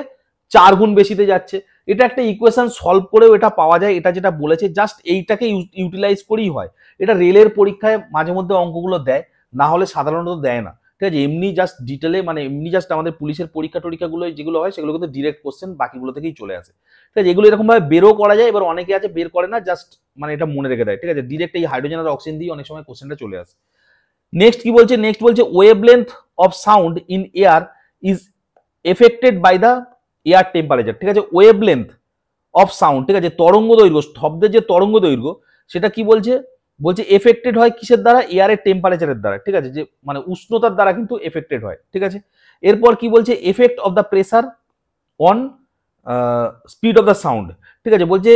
4 গুণ বেশিতে যাচ্ছে। এটা একটা ইকুয়েশন সলভ করেও এটা পাওয়া যায়, এটা যেটা বলেছে জাস্ট এইটাকে ইউটিলাইজ করেই হয়। এটা রেলের পরীক্ষায় মাঝে মধ্যে অঙ্কগুলো দেয়, না হলে সাধারণত দেয় না, ঠিক আছে। এমনি জাস্ট ডিটেলে মানে এমনি জাস্ট আমাদের পুলিশের পরীক্ষা টরীক্ষাগুলো যেগুলো হয় সেগুলো কিন্তু ডিরেক্ট কোশ্চেন বাকিগুলো থেকেই চলে আসে, ঠিক আছে। এগুলো এরকম ভাবে বেরও করা যায়, এবার অনেকে আছে বের করে না, জাস্ট মানে এটা মনে রেখে দেয়, ঠিক আছে। ডিরেক্ট এই হাইড্রোজেন আর অক্সিজেন দিয়ে অনেক সময় কোশ্চেনটা চলে আসে। নেক্সট কি বলছে, নেক্সট বলছে wavelength of sound in air is affected by the air temperature, ঠিক আছে। ওয়েভলেন্থ অফ সাউন্ড, ঠিক আছে, তরঙ্গ দৈর্ঘ্য, শব্দের যে তরঙ্গ দৈর্ঘ্য সেটা কি বলছে, বলছে এফেক্টেড হয় কিসের দ্বারা, এয়ারের টেম্পারেচারের দ্বারা, ঠিক আছে, যে মানে উষ্ণতার দ্বারা কিন্তু এফেক্টেড হয়, ঠিক আছে। এরপর কি বলছে, effect of the pressure on speed of the sound, ঠিক আছে, বলছে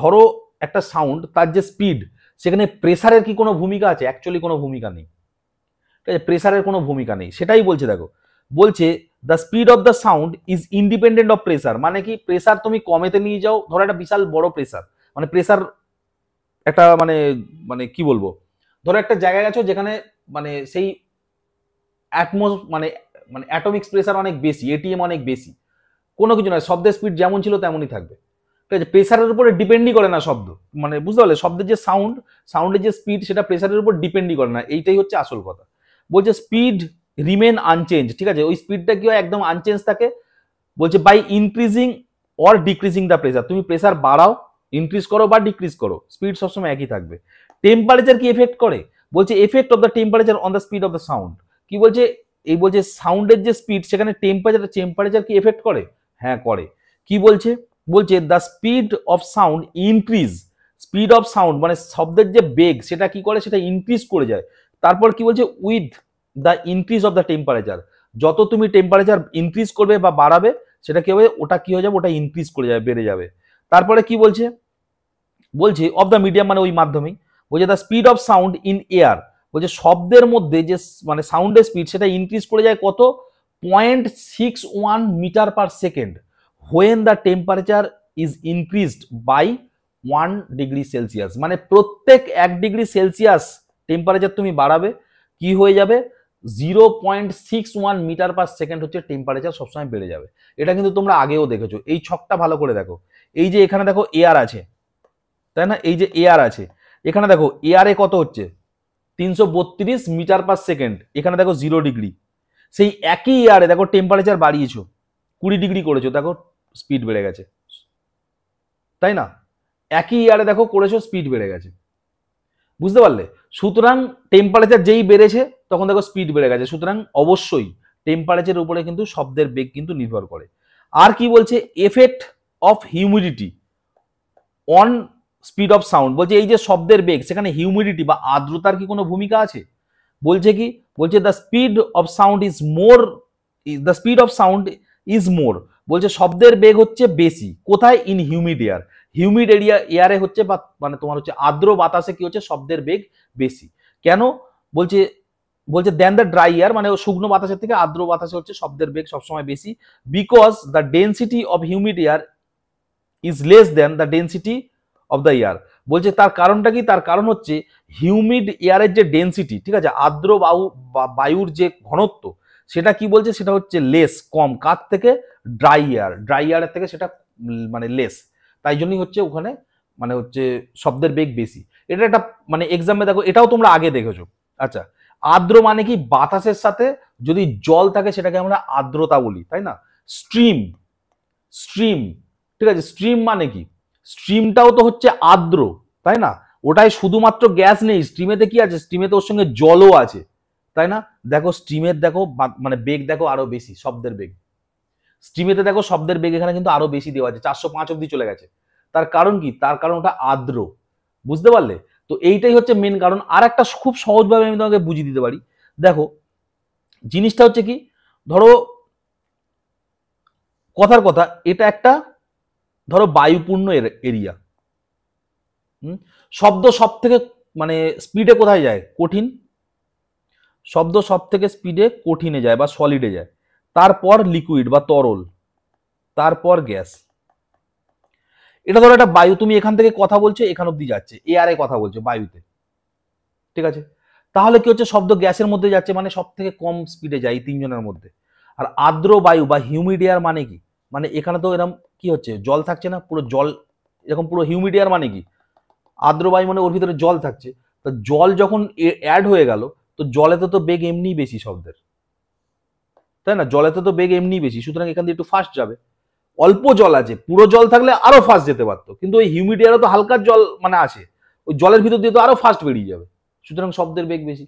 ধরো একটা সাউন্ড তার যে স্পিড, সেখানে প্রেসারের কি কোনো ভূমিকা আছে, অ্যাকচুয়ালি কোনো ভূমিকা নেই, ঠিক আছে, প্রেসারের কোনো ভূমিকা নেই, সেটাই বলছে। দেখো বলছে the speed of the sound is independent of pressure, মানে কি প্রেসার তুমি কমেতে নিয়ে যাও, ধরো একটা বিশাল বড় প্রেসার, মানে প্রেসার একটা মানে মানে কি বলবো, ধরো একটা জায়গায় গেছো যেখানে মানে সেই মানে মানে অ্যাটমিক প্রেসার অনেক বেশি, এটিএম অনেক বেশি, কোনো কিছু নয়, শব্দের স্পিড যেমন ছিল তেমনই থাকবে, ঠিক আছে। প্রেসারের উপরে ডিপেন্ডই করে না শব্দ, মানে বুঝতে পারলে, শব্দের যে সাউন্ডের যে স্পিড সেটা প্রেসারের উপর ডিপেন্ডই করে না, এইটাই হচ্ছে আসল কথা। বলছে স্পিড রিমেন আনচেঞ্জ, ঠিক আছে, ওই স্পিডটা কি হয় একদম আনচেঞ্জ থাকে। বলছে by increasing or decreasing the pressure, তুমি প্রেসার বাড়াও, ইনক্রিজ করো বা ডিক্রিজ করো, স্পিড সবসময় একই থাকবে। টেম্পারেচার কি এফেক্ট করে, বলছে effect of the temperature on the speed of the sound, কি বলছে, এই বলছে সাউন্ডের যে স্পিড সেখানে টেম্পারেচার কি এফেক্ট করে, হ্যাঁ করে। কি বলছে, বলছে the speed of sound increase, speed of sound মানে শব্দের যে বেগ সেটা কি করে, সেটা ইনক্রিজ করে যায়। তারপর কি বলছে with the increase of the temperature, যত তুমি টেম্পারেচার ইনক্রিজ করবে বা বাড়াবে সেটা কি হবে, ওটা কি হয়ে যাবে, ওটা ইনক্রিজ করে যাবে, বেড়ে যাবে। তারপরে কি বলছে, বলছে অফ দ্য মিডিয়াম মানে ওই মাধ্যমেই, বলছে the speed of sound in air, বলছে শব্দের মধ্যে যে মানে সাউন্ডের স্পিড সেটা ইনক্রিজ করে যায় কত, 0.61 metre per second when the temperature is increased by 1 degree Celsius, মানে প্রত্যেক 1 ডিগ্রি সেলসিয়াস টেম্পারেচার তুমি বাড়াবে কি হয়ে যাবে, 0.61 মিটার পার সেকেন্ড হচ্ছে টেম্পারেচার সবসময় বেড়ে যাবে। এটা কিন্তু তোমরা আগেও দেখেছো, এই ছকটা ভালো করে দেখো, এই যে এখানে দেখো এয়ার আছে, তাই না, এই যে এয়ার আছে, এখানে দেখো এয়ারে কত হচ্ছে 332 মিটার পার সেকেন্ড, এখানে দেখো 0 ডিগ্রি, সেই একই এয়ারে দেখো টেম্পারেচার বাড়িয়েছো 20 ডিগ্রি করেছো, দেখো স্পিড বেড়ে গেছে, তাই না, একই এয়ারে দেখো করেছো স্পিড বেড়ে গেছে, বুঝতে পারলে। সুতরাং টেম্পারেচার যেই বেড়েছে তখন দেখো স্পিড বেড়ে গেছে, সুতরাং অবশ্যই টেম্পারেচারের উপরে কিন্তু শব্দের বেগ কিন্তু নির্ভর করে। আর কি বলছে, effect of humidity on speed of sound বলছে এই যে শব্দের বেগ, সেখানে হিউমিডিটি বা আর্দ্রতার কি কোনো ভূমিকা আছে? বলছে কি, বলছে the speed of sound is more, the speed of sound is more, বলছে শব্দের বেগ হচ্ছে বেশি কোথায়? ইন হিউমিড এয়ার, হিউমিড এয়ারে হচ্ছে, বা মানে তোমার হচ্ছে আর্দ্র বাতাসে কি হচ্ছে শব্দের বেগ বেশি। কেন? বলছে, বলছে দেন দ্য ড্রাই এয়ার, মানে শুকনো বাতাসের থেকে আর্দ্র বাতাসে হচ্ছে শব্দের বেগ সবসময় বেশি। Because the density of humid air is less than the density of the air. বলছে তার কারণটা কি? তার কারণ হচ্ছে হিউমিড এয়ারের যে ডেন্সিটি, ঠিক আছে, আর্দ্র বায়ুর যে ঘনত্ব, সেটা কি বলছে, সেটা হচ্ছে লেস, কম, কার থেকে? ড্রাই এয়ার, ড্রাই এয়ারের থেকে সেটা মানে লেস। তাই জন্যই হচ্ছে ওখানে মানে হচ্ছে শব্দের বেগ বেশি। এটা একটা মানে এক্সামে দেখো, এটাও তোমরা আগে দেখেছো। আচ্ছা, আর্দ্র মানে কি? বাতাসের সাথে যদি জল থাকে সেটাকে আমরা আর্দ্রতা বলি, তাই না? স্ট্রিম, স্ট্রিম, ঠিক আছে, স্ট্রিম মানে কি? স্ট্রিমটাও তো হচ্ছে আর্দ্র, তাই না? ওটাই শুধুমাত্র গ্যাস নেই, স্ট্রিমেতে কি আছে? স্ট্রিমেতে ওর সঙ্গে জলও আছে, তাই না? দেখো স্ট্রিমের দেখো মানে বেগ দেখো আরো বেশি, শব্দের বেগ স্ট্রিমেতে দেখো শব্দের বেগ এখানে কিন্তু আরো বেশি দেওয়া আছে, 405 অব্দি চলে গেছে। তার কারণ কি? তার কারণ ওটা আর্দ্র, বুঝতে পারলে? তো এইটাই হচ্ছে মেন কারণ। আর একটা খুব সহজভাবে আমি তোমাকে বুঝিয়ে দিতে পারি। দেখো জিনিসটা হচ্ছে কি, ধরো কথার কথা, এটা একটা ধরো বায়ুপূর্ণ এরিয়া, শব্দ সব থেকে মানে স্পিডে কোথায় যায়? কঠিন। শব্দ সব থেকে স্পিডে কঠিনে যায় বা সলিডে যায়, তারপর লিকুইড বা তরল, তারপর গ্যাস। এটা ধরো একটা বায়ু, তুমি এখান থেকে কথা বলছো, এখান অব্দি যাচ্ছে, এয়ারে কথা বলছো, বায়ুতে, ঠিক আছে? তাহলে কি হচ্ছে, শব্দ গ্যাসের মধ্যে যাচ্ছে, মানে সব থেকে কম স্পিডে যায় এই তিনজনের মধ্যে। আর আর্দ্র বায়ু বা হিউমিড এয়ার মানে কি? মানে এখানে তো এরকম কি হচ্ছে, জল থাকছে না, পুরো জল এরকম পুরো হিউমিড এয়ার মানে কি? আর্দ্র বায়ু মানে ওর ভিতরে জল থাকছে। তো জল যখন অ্যাড হয়ে গেল, তো জলেতে তো বেগ এমনি বেশি শব্দের, তাই না? জলেতে তো বেগ এমনি বেশি, সুতরাং এখান দিয়ে একটু ফাস্ট যাবে। অল্প জল আছে, পুরো জল থাকলে আরো ফাস্ট যেতে পারতো, কিন্তু ওই হিউমিড এয়ারও তো হালকা জল মানে আছে, ওই জলের ভিতর দিয়ে তো আরো ফাস্ট বেরিয়ে যাবে, সুতরাং শব্দের বেগ বেশি।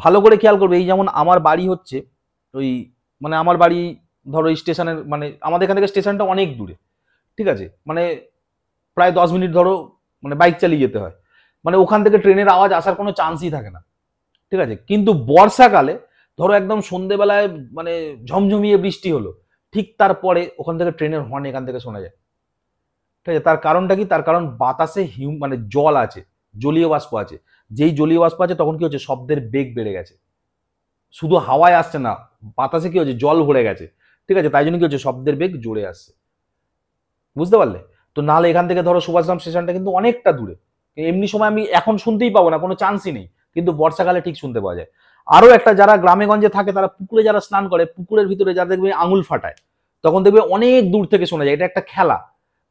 ভালো করে খেয়াল করবে, এই যেমন আমার বাড়ি হচ্ছে ওই মানে আমার বাড়ি ধরো স্টেশনের মানে আমাদের এখান থেকে স্টেশনটা অনেক দূরে, ঠিক আছে, মানে প্রায় 10 মিনিট ধরো মানে বাইক চালিয়ে যেতে হয়, মানে ওখান থেকে ট্রেনের আওয়াজ আসার কোনো চান্সই থাকে না, ঠিক আছে। কিন্তু বর্ষাকালে ধরো একদম সন্ধেবেলায় মানে ঝমঝমিয়ে বৃষ্টি হলো, ঠিক তারপরে ওখান থেকে ট্রেনের হর্ন এখান থেকে শোনা যায়, ঠিক আছে। তার কারণটা কি? তার কারণ বাতাসে মানে জল আছে, জলীয় বাষ্প আছে, যেই জলীয় বাষ্প আছে তখন কি হচ্ছে, শব্দের বেগ বেড়ে গেছে, শুধু হাওয়ায় আসছে না, বাতাসে কি হচ্ছে, জল ভরে গেছে, ঠিক আছে, তাই জন্য কি হচ্ছে, শব্দের বেগ জোরে আসছে, বুঝতে পারলে? তো নাহলে এখান থেকে ধরো সুভাষগ্রাম স্টেশনটা কিন্তু অনেকটা দূরে, এমনি সময় আমি এখন শুনতেই পাবো না, কোনো চান্সই নেই, কিন্তু বর্ষাকালে ঠিক শুনতে পাওয়া যায়। আরো একটা, যারা গ্রামে গঞ্জে থাকে তারা পুকুরে যারা স্নান করে, পুকুরের ভিতরে যারা দেখবে আঙুল ফাটায়, তখন দেখবে অনেক দূর থেকে শোনা যায়, এটা একটা খেলা,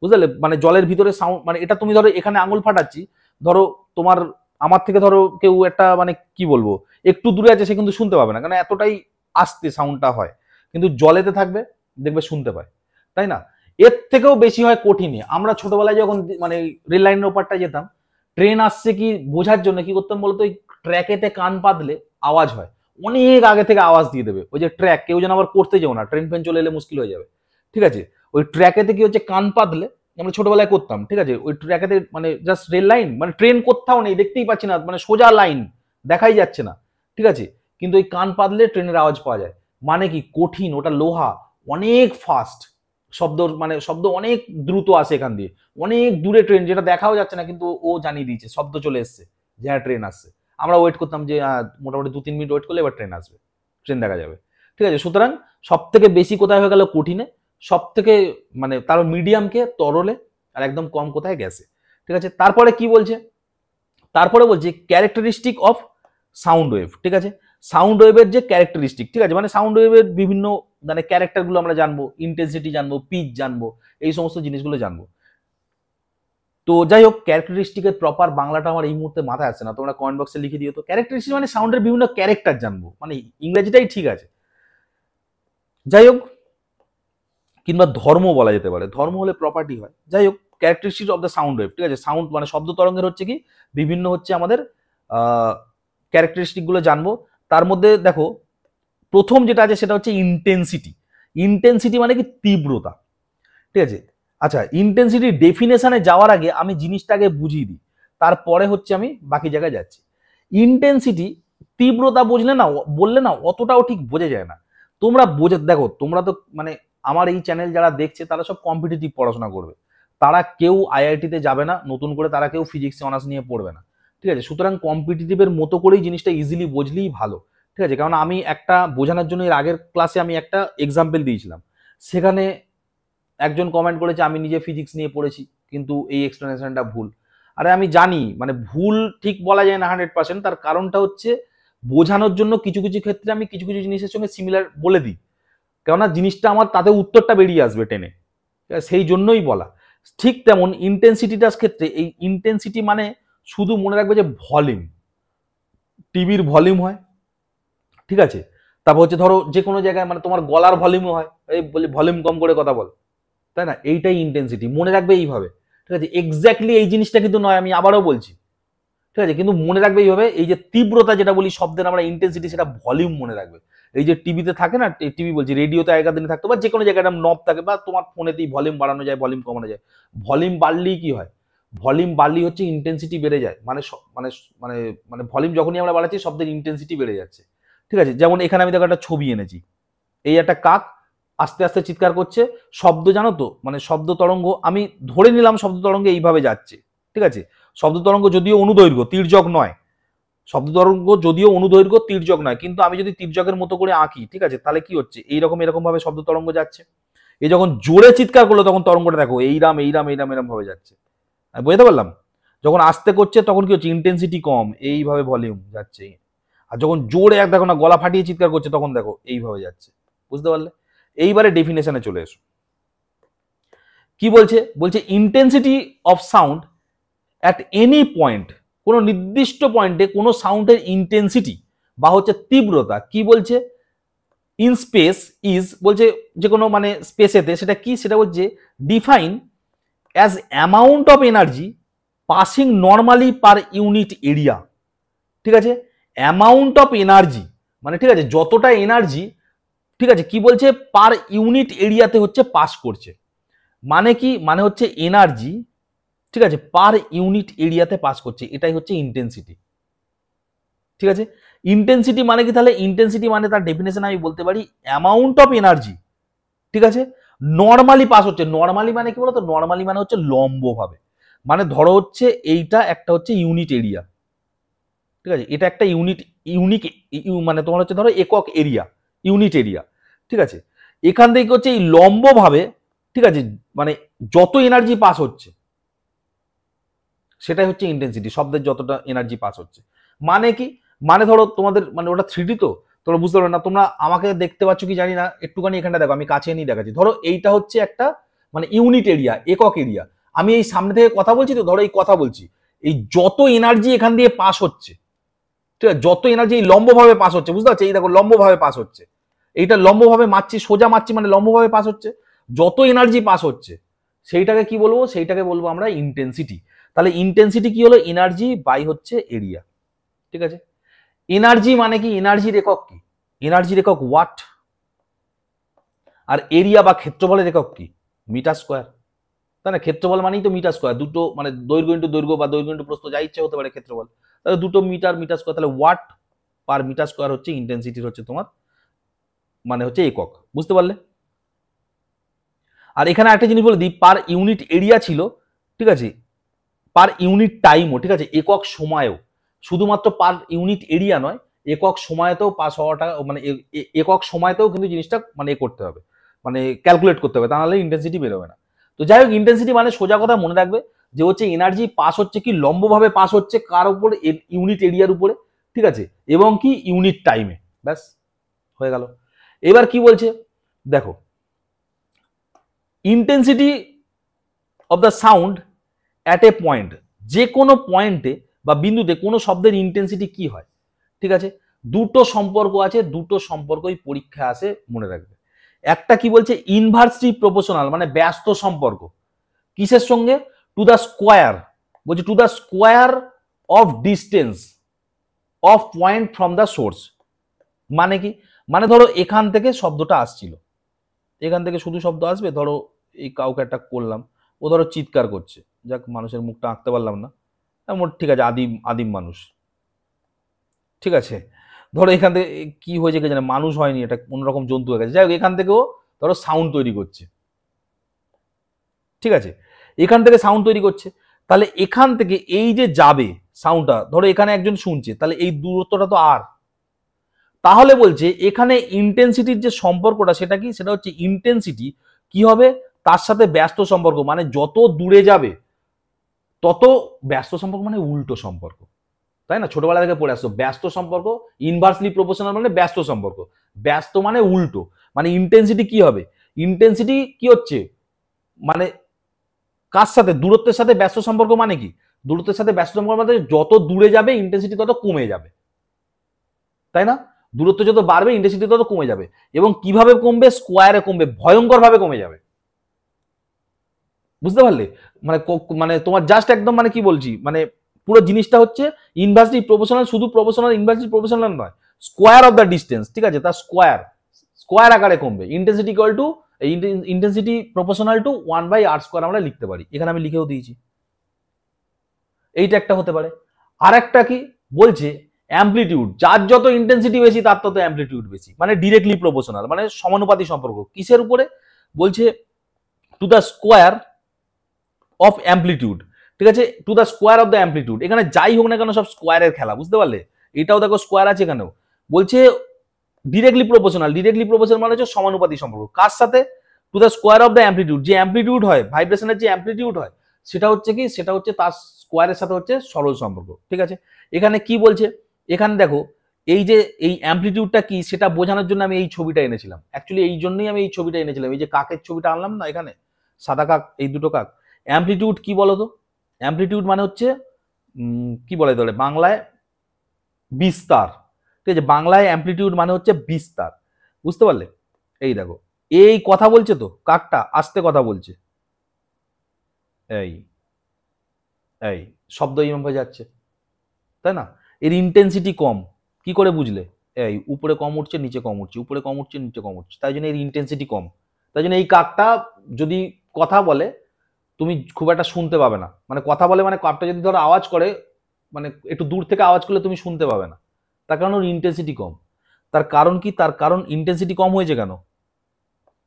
বুঝলে? মানে জলের ভিতরে সাউন্ড, মানে এটা তুমি ধরো এখানে আঙুল ফাটাচ্ছি, ধরো তোমার আমার থেকে ধরো কেউ একটা মানে কি বলবো একটু দূরে আছে, সে কিন্তু শুনতে পাবে না, কারণ এতটাই আস্তে সাউন্ডটা হয়, কিন্তু জলেতে থাকবে দেখবে শুনতে পায়, তাই না? এর থেকেও বেশি হয় কঠিনে। আমরা ছোটবেলায় যখন মানে রেল লাইনের ওপারটা যেতাম, ট্রেন আসছে কি বোঝার জন্য কি করতাম বলতো, ওই ট্র্যাকেতে কান পাতলে আওয়াজ হয়, অনেক আগে থেকে আওয়াজ দিয়ে দেবে, ওই যে ট্র্যাক, কেউ যেন আবার করতে যাও না, ট্রেন ফেন চলে এলে মুশকিল হয়ে যাবে, ঠিক আছে। ওই ট্র্যাকেতে কি হচ্ছে, কান পাতলে আমরা ছোটবেলায় করতাম, ঠিক আছে, ওই ট্র্যাকেতে মানে জাস্ট রেল লাইন, মানে ট্রেন কোথাও নেই, দেখতেই পাচ্ছি না, মানে সোজা লাইন দেখাই যাচ্ছে না, ঠিক আছে, কিন্তু ওই কান পাতলে ট্রেনের আওয়াজ পাওয়া যায়, মানে কি কঠিন, ওটা লোহা, অনেক ফাস্ট শব্দ, মানে শব্দ অনেক দ্রুত আসে এখান দিয়ে, অনেক দূরে ট্রেন, যেটা দেখাও যাচ্ছে না, কিন্তু ও জানিয়ে দিয়েছে, শব্দ চলে এসছে যে হ্যাঁ ট্রেন আসছে। আমরা ওয়েট করতাম যে মোটামুটি 2-3 মিনিট ওয়েট করলে এবার ট্রেন আসবে, ট্রেন দেখা যাবে, ঠিক আছে। সুতরাং সব থেকে বেশি কোথায় হয়ে গেল, কঠিনে, সব থেকে মানে তার মিডিয়ামকে তরলে, আর একদম কম কোথায়, গ্যাসে, ঠিক আছে। তারপরে কি বলছে, তারপরে বলছে ক্যারেক্টারিস্টিক অফ সাউন্ড ওয়েভ, ঠিক আছে, সাউন্ড ওয়েভের যে ক্যারেক্টারিস্টিক, ঠিক আছে, মানে সাউন্ড ওয়েভের বিভিন্ন মানে ক্যারেক্টারগুলো আমরা জানবো, ইন্টেন্সিটি জানবো, পিচ জানবো, এই সমস্ত জিনিসগুলো জানবো। তো যাই হোক, ক্যারেক্টারিস্টিকের প্রপার বাংলাটা আমার এই মুহূর্তে মাথায় আসছে না, তোমরা কমেন্ট বক্সে লিখে দিও তো। ক্যারেক্টারিস্টিক মানে সাউন্ডের বিভিন্ন ক্যারেক্টার জানবো, মানে ইংরেজিটাই ঠিক আছে, যাই হোক, কিংবা ধর্ম বলা যেতে পারে, ধর্ম হলে প্রপার্টি হয়, যাই হোক, characteristic of the sound wave, ঠিক আছে, সাউন্ড মানে শব্দ তরঙ্গের হচ্ছে কি বিভিন্ন হচ্ছে আমাদের ক্যারেক্টারিস্টিক গুলো জানবো। তার মধ্যে দেখো প্রথম যেটা আছে সেটা হচ্ছে ইন্টেন্সিটি। ইন্টেন্সিটি মানে কি তীব্রতা, ঠিক আছে। আচ্ছা, ইন্টেন্সিটি ডেফিনেশনে যাওয়ার আগে আমি জিনিসটাকে বুঝিয়ে দিই, তারপরে হচ্ছে আমি বাকি জায়গায় যাচ্ছি। ইন্টেন্সিটি তীব্রতা বুঝলে না, বললে না অতটাও ঠিক বোঝা যায় না। তোমরা বোঝে দেখো, তোমরা তো মানে আমার এই চ্যানেল যারা দেখছে তারা সব কম্পিটিটিভ পড়াশোনা করবে, তারা কেউ আইআইটিতে যাবে না, নতুন করে তারা কেউ ফিজিক্সে অনার্স নিয়ে পড়বে না, ঠিক আছে? সুতরাং কম্পিটিটিভের মতো করেই জিনিসটা ইজিলি বুঝলেই ভালো, ঠিক আছে? কারণ আমি একটা বোঝানোর জন্য এর আগের ক্লাসে আমি একটা এক্সাম্পল দিয়েছিলাম, সেখানে একজন কমেন্ট করেছে আমি নিজে ফিজিক্স নিয়ে পড়েছি কিন্তু এই এক্সপ্লেনেশনটা ভুল। আরে আমি জানি, মানে ভুল ঠিক বলা যায় না 100%, তার কারণটা হচ্ছে বোঝানোর জন্য কিছু কিছু ক্ষেত্রে আমি কিছু কিছু জিনিসের সঙ্গে সিমিলার বলে দিই, কেননা জিনিসটা আমার তাতে উত্তরটা বেরিয়ে আসবে টেনে, সেই জন্যই বলা। ঠিক তেমন ইন্টেন্সিটিটার ক্ষেত্রে এই ইন্টেন্সিটি মানে শুধু মনে রাখবে যে ভলিউম, টিভির ভলিউম হয়, ঠিক আছে? তারপর হচ্ছে ধরো যে কোনো জায়গায় মানে তোমার গলার ভলিউমও হয়, এই বলি ভলিউম কম করে কথা বল, তাই না? এইটাই ইন্টেন্সিটি, মনে রাখবে এইভাবে, ঠিক আছে? এক্স্যাক্টলি এই জিনিসটা কিন্তু নয়, আমি আবারও বলছি, ঠিক আছে? কিন্তু মনে রাখবে এইভাবে, এই যে তীব্রতা যেটা বলি শব্দের আমরা ইন্টেন্সিটি, সেটা ভলিউম মনে রাখবে। এই যে টিভিতে থাকে না, টিভি বলছি, রেডিওতে আগের দিনে থাকতো, বা যে কোনো জায়গায় নব থাকে, বা তোমার ফোনেতেই ভলিউম বাড়ানো যায়, ভলিউম কমানো যায়। ভলিউম বাড়লেই কি হয়? ভলিউম বাড়লেই হচ্ছে ইন্টেন্সিটি বেড়ে যায়, মানে মানে মানে মানে ভলিউম যখনই আমরা বাড়াচ্ছি শব্দের ইন্টেন্সিটি বেড়ে যাচ্ছে, ঠিক আছে? যেমন এখানে আমি দেখো একটা ছবি এনেছি, এই একটা কাক আস্তে আস্তে চিৎকার করছে, শব্দ জানো তো, মানে শব্দ তরঙ্গ আমি ধরে নিলাম শব্দ তরঙ্গ এইভাবে যাচ্ছে, ঠিক আছে? শব্দ তরঙ্গ যদিও অনুদৈর্ঘ্য, তির্যক নয়, শব্দ তরঙ্গ যদিও অনুদৈর্ঘ্য, তির্যক নয়, কিন্তু আমি যদি তির্যকের মতো করে আঁকি, ঠিক আছে, তাহলে কি হচ্ছে, এইরকম এরকম ভাবে শব্দ তরঙ্গ যাচ্ছে। এই যখন জোরে চিৎকার করলো তখন তরঙ্গটা দেখো এইরাম এইরাম এইরাম এরম ভাবে যাচ্ছে, আমি বুঝতে পারলাম? যখন আস্তে করছে তখন কি হচ্ছে, ইন্টেন্সিটি কম, এইভাবে ভলিউম যাচ্ছে। আর যখন জোরে এক দেখো না গলা ফাটিয়ে চিৎকার করছে তখন দেখো এইভাবে যাচ্ছে, বুঝতে পারলে? এইবারে ডেফিনেশনে চলে এসো, কি বলছে? বলছে intensity of sound at any point, কোনো নির্দিষ্ট পয়েন্টে কোনো সাউন্ডের ইন্টেন্সিটি বা হচ্ছে তীব্রতা, কি বলছে, ইন স্পেস ইজ, বলছে যে কোনো মানে স্পেসেতে, সেটা কি, সেটা বলছে define as amount of energy passing normally per unit area, ঠিক আছে? অ্যামাউন্ট অফ এনার্জি মানে, ঠিক আছে, যতটা এনার্জি, ঠিক আছে, কি বলছে, পার ইউনিট এরিয়াতে হচ্ছে পাস করছে, মানে কি, মানে হচ্ছে এনার্জি, ঠিক আছে, পার ইউনিট এরিয়াতে পাস করছে, এটাই হচ্ছে ইন্টেন্সিটি, ঠিক আছে? ইন্টেন্সিটি মানে কি, তাহলে ইন্টেন্সিটি মানে তার ডেফিনেশন আমি বলতে পারি অ্যামাউন্ট অফ এনার্জি, ঠিক আছে, নর্মালি পাস হচ্ছে। নর্মালি মানে কি বলতো, নর্মালি মানে হচ্ছে লম্বভাবে, মানে ধরো হচ্ছে এইটা একটা হচ্ছে ইউনিট এরিয়া, ঠিক আছে, এটা একটা ইউনিক মানে তোমার হচ্ছে ধরো একক এরিয়া, ইউনিট এরিয়া, ঠিক আছে? এখান থেকে হচ্ছে এই লম্বভাবে, ঠিক আছে, মানে যত এনার্জি পাস হচ্ছে সেটাই হচ্ছে ইন্টেন্সিটি, শব্দের যতটা এনার্জি পাস হচ্ছে। মানে কি, মানে ধরো তোমাদের মানে ওটা 3D তো তোমরা বুঝতে পারবে না, তোমরা আমাকে দেখতে পাচ্ছ কি জানি না, একটুখানি এখানটা দেখো, আমি কাছে নিয়ে দেখাচ্ছি। ধরো এইটা হচ্ছে একটা মানে ইউনিট এরিয়া, একক এরিয়া, আমি এই সামনে থেকে কথা বলছি তো, ধরো এই কথা বলছি, এই যত এনার্জি এখান দিয়ে পাস হচ্ছে, ঠিক আছে, যত এনার্জি এই লম্বভাবে পাস হচ্ছে, বুঝতে পারছো? এই দেখো লম্বভাবে পাস হচ্ছে, এইটা লম্বভাবে মারছি, সোজা মারছি মানে লম্বভাবে পাস হচ্ছে, যত এনার্জি পাস হচ্ছে সেইটাকে কি বলবো, সেইটাকে বলবো আমরা ইন্টেন্সিটি। তাহলে ইন্টেন্সিটি কি হলো, এনার্জি বাই হচ্ছে এরিয়া, ঠিক আছে? এনার্জি মানে কি, এনার্জির একক কি, এনার্জির একক ওয়াট, আর এরিয়া বা ক্ষেত্রফলের একক কি, মিটার স্কোয়ার, তাই না? ক্ষেত্রফল মানেই তো মিটার স্কোয়ার, দুটো মানে দৈর্ঘ্য ইন্টু দৈর্ঘ্য বা দৈর্ঘ্য ইন্টু প্রস্থ, যা ইচ্ছা হতে পারে ক্ষেত্রফল, তাহলে দুটো মিটার, মিটার স্কোয়ার, তাহলে ওয়াট পার মিটার স্কোয়ার হচ্ছে ইন্টেন্সিটির হচ্ছে তোমার মানে হচ্ছে একক, বুঝতে পারলে? আর এখানে একটা জিনিস বলে দিই, পার ইউনিট এরিয়া ছিল, ঠিক আছে, পার ইউনিট টাইমও, ঠিক আছে, একক সময়েও, শুধুমাত্র পার ইউনিট এরিয়া নয়, একক সময়তেও পাস হওয়াটা মানে একক সময়তেও কিন্তু জিনিসটা মানে করতে হবে, মানে ক্যালকুলেট করতে হবে, তা নাহলে ইন্টেন্সিটি বেরোবে না। তো যাই হোক, ইন্টেন্সিটি মানে সোজা কথা মনে রাখবে যে হচ্ছে এনার্জি পাস হচ্ছে কি লম্বভাবে পাস হচ্ছে কার উপরে, ইউনিট এরিয়ার উপরে, ঠিক আছে, এবং কি ইউনিট টাইমে, ব্যাস হয়ে গেল। এবার কি বলছে দেখো, intensity of the sound at a point, যে কোনো পয়েন্টে বা বিন্দুতে কোনো শব্দের ইন্টেন্সিটি কি হয়, ঠিক আছে? দুটো সম্পর্ক আছে, দুটো সম্পর্কই পরীক্ষা আসে, মনে রাখবে। একটা কি বলছে, ইনভার্সলি প্রপোর্শনাল মানে ব্যস্ত সম্পর্ক, কিসের সঙ্গে, টু দ্য স্কোয়ার, বলছে to the square of distance of point from the source. মানে কি, মানে ধরো এখান থেকে শব্দটা আসছিল, এখান থেকে শুধু শব্দ আসবে, ধরো এই কাউকে একটা করলাম, ও ধরো চিৎকার করছে, যাক মানুষের মুখটা আঁকতে পারলাম না, মোট ঠিক আছে, আদিম আদিম মানুষ, ঠিক আছে। ধরো এখান থেকে কি হয়েছে কে জানে, মানুষ হয়নি, এটা অন্যরকম জন্তু হয়ে গেছে, যাই হোক এখান থেকেও ধরো সাউন্ড তৈরি করছে, ঠিক আছে, এখান থেকে সাউন্ড তৈরি করছে। তাহলে এখান থেকে এই যে যাবে সাউন্ডটা, ধরো এখানে একজন শুনছে, তাহলে এই দূরত্বটা তো আর, তাহলে বলছে এখানে ইন্টেন্সিটির যে সম্পর্কটা সেটা কি, সেটা হচ্ছে ইন্টেন্সিটি কি হবে তার সাথে ব্যস্ত সম্পর্ক, মানে যত দূরে যাবে তত, ব্যস্ত সম্পর্ক মানে উল্টো সম্পর্ক, তাই না, ছোটবেলা থেকে পড়ে আসতো ব্যস্ত সম্পর্ক ইনভার্সলি প্রপোর্শনাল মানে ব্যস্ত সম্পর্ক, ব্যস্ত মানে উল্টো, মানে ইন্টেন্সিটি কি হবে, ইন্টেন্সিটি কি হচ্ছে মানে কার সাথে, দূরত্বের সাথে ব্যস্ত সম্পর্ক মানে কি, দূরত্বের সাথে ব্যস্ত সম্পর্ক মানে যত দূরে যাবে ইন্টেন্সিটি তত কমে যাবে, তাই না, দূরত্ব যত বাড়বে ইন্টেন্সিটি তত কমে যাবে, এবং কিভাবে কমবে, স্কোয়ারে কমবে, ভয়ঙ্কর ভাবে কমে যাবে, বুঝতে পারলে, মানে মানে তোমার জাস্ট একদম মানে কি বলছি, মানে পুরো জিনিসটা হচ্ছে ইনভার্সলি প্রপোর্শনাল, শুধু প্রপোর্শনাল ইনভার্সলি প্রপোর্শনাল নয়, স্কোয়ার অফ দ্য ডিস্টেন্স, ঠিক আছে, তার স্কোয়ার, স্কোয়ার আকারে কমবে, intensity equal to, intensity proportional to 1/r² আমরা লিখতে পারি, এখানে আমি লিখেও দিয়েছি, এইটা একটা হতে পারে। আর একটা কি বলছে, অ্যাম্পলিটিউড, যার যত ইন্টেন্সিটি বেশি তার তত অ্যাম্পলিটিউড বেশি, মানে ডিরেক্টলি প্রপোর্শনাল, মানে সমানুপাতিক সম্পর্ক, কিসের উপরে বলছে, to the square of amplitude, ঠিক আছে, to the square of the amplitude, এখানে যাই হোক না কেন সব স্কোয়ারের খেলা, বুঝতে পারলে, এটাও দেখো স্কোয়ার আছে এখানেও, বলছে ডিরেক্টলি প্রপোর্শনাল, ডিরেক্টলি প্রপোর্শনাল মানে হচ্ছে সমানুপাতিক সম্পর্ক, কার সাথে, to the square of the amplitude, যে অ্যাম্পলিটিউড হয় ভাইব্রেশনের যে অ্যাম্পলিটিউড হয় সেটা হচ্ছে কি, সেটা হচ্ছে তার স্কোয়ারের সাথে হচ্ছে সরল সম্পর্ক, ঠিক আছে। এখানে কি বলছে, এখানে দেখো এই যে এই অ্যাম্পলিটিউডটা কি সেটা বোঝানোর জন্য আমি এই ছবিটা এনেছিলাম, অ্যাকচুয়ালি এই জন্যই আমি এই ছবিটা এনেছিলাম, এই যে কাকের ছবিটা আনলাম না এখানে, সাদা কাক, এই দুটো কাক, অ্যাম্পলিটিউড কি বলতো, অ্যাম্পলিটিউড মানে হচ্ছে কি বলে তাহলে বাংলায়, বিস্তার, ঠিক আছে, বাংলায় অ্যাম্পলিটিউড মানে হচ্ছে বিস্তার, বুঝতে পারলে, এই দেখো এই কথা বলছে তো কাকটা, আস্তে কথা বলছে, এই এই শব্দ এইভাবে যাচ্ছে, তাই না, এর ইন্টেন্সিটি কম, কি করে বুঝলে, এই উপরে কম উঠছে নিচে কম উঠছে, উপরে কম উঠছে নিচে কম উঠছে, তাই জন্য এর ইন্টেন্সিটি কম, তাই জন্য এই কাকটা যদি কথা বলে তুমি খুব একটা শুনতে পাবে না, মানে কথা বলে মানে কাকটা যদি ধরো আওয়াজ করে, মানে একটু দূর থেকে আওয়াজ করলে তুমি শুনতে পাবে না, তার কারণ ওর ইন্টেন্সিটি কম, তার কারণ কি, তার কারণ ইন্টেন্সিটি কম হয়েছে কেন,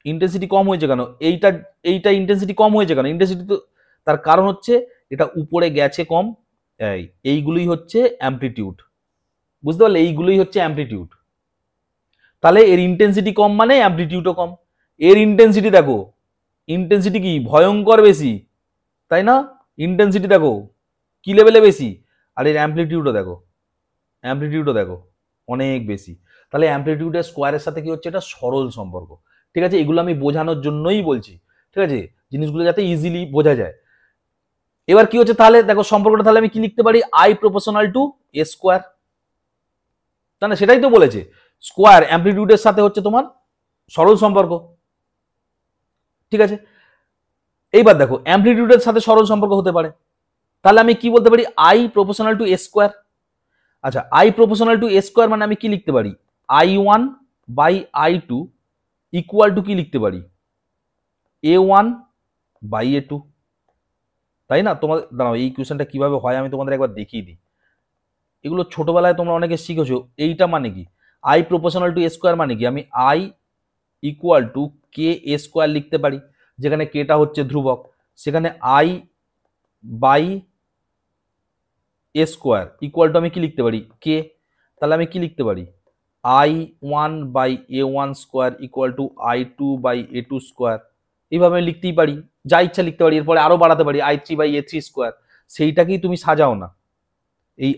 ইন্টেন্সিটি কম হয়েছে কেন, এইটা এইটা ইন্টেন্সিটি কম হয়েছে কেন, ইন্টেন্সিটি তো, তার কারণ হচ্ছে এটা উপরে গেছে কম, এইগুলোই হচ্ছে অ্যাম্পলিটিউড, বুঝতে পারলে, এইগুলোই হচ্ছে অ্যাম্পলিটিউড, তাহলে এর ইন্টেন্সিটি কম মানে অ্যাম্পলিটিউডও কম, এর ইন্টেন্সিটি দেখো, ইন্টেন্সিটি কি ভয়ঙ্কর বেশি, তাই না, ইন্টেন্সিটি দেখো কি লেভেলে বেশি, আর এর অ্যাম্পলিটিউডও দেখো, অ্যাম্পলিটিউডও দেখো অনেক বেশি, তাহলে অ্যাম্পলিটিউডের স্কোয়ারের সাথে কি হচ্ছে, এটা সরল সম্পর্ক, ঠিক আছে, এগুলো আমি বোঝানোর জন্যই বলছি, ঠিক আছে, জিনিসগুলো যাতে ইজিলি বোঝা যায়। এবার কি হচ্ছে তাহলে দেখো সম্পর্কটা, তাহলে আমি কি লিখতে পারি, I proportional to A square, তাই না, সেটাই তো বলেছে, স্কোয়ার অ্যাম্পলিটিউডের সাথে হচ্ছে তোমার সরল সম্পর্ক, ঠিক আছে। এইবার দেখো অ্যাম্পলিটিউডের সাথে সরল সম্পর্ক হতে পারে, তাহলে আমি কি বলতে পারি, I proportional to A square, আচ্ছা I proportional to A square মানে আমি কি লিখতে পারি, I1/I2 ইকুয়াল টু কি লিখতে পারি, A1/A2, তাই না, তোমার দাঁড়াও এই কোয়েশ্চেনটা কিভাবে হয় আমি তোমাদের একবার দেখিয়ে দিই, এগুলো ছোটবেলায় তোমরা অনেকে শিখেছো, এইটা মানে কি, I proportional to A square মানে কি, আমি I equal to K A square লিখতে পারি, যেখানে কেটা হচ্ছে ধ্রুবক, সেখানে I by A square equal to আমি কি লিখতে পারি, কে, তাহলে আমি কি লিখতে পারি, I1/A1 square equal two I2/A2 square, এইভাবে আমি লিখতেই পারি, যা ইচ্ছা লিখতে পারি, এরপরে আরো বাড়াতে পারি I3/A3 স্কোয়ার, সেইটাকেই তুমি সাজাও না, এই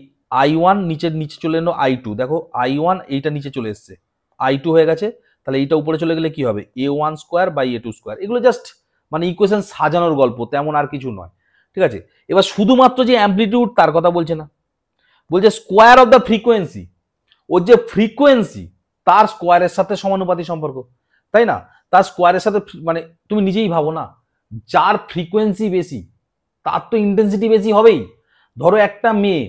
I1 নিচে নিচে চলে এলো I2, দেখো I1 এইটা নিচে চলে এসছে, I2 হয়ে গেছে, তাহলে এইটা উপরে চলে গেলে কি হবে, A1 স্কোয়ার/A2 স্কোয়ার, এগুলো জাস্ট মানে ইকুয়েশন সাজানোর গল্প, তেমন আর কিছু নয়, ঠিক আছে। এবার শুধুমাত্র যে অ্যাম্পলিটিউড তার কথা বলছে না, বলছে স্কোয়ার অফ দ্য ফ্রিকোয়েন্সি, ওর যে ফ্রিকোয়েন্সি তার স্কোয়ারের সাথে সমানুপাতিক সম্পর্ক, তাই না, তার স্কোয়ারের সাথে, মানে তুমি নিজেই ভাবো না, যার ফ্রিকোয়েন্সি বেশি তার তো ইন্টেন্সিটি বেশি হবেই, ধরো একটা মেয়ে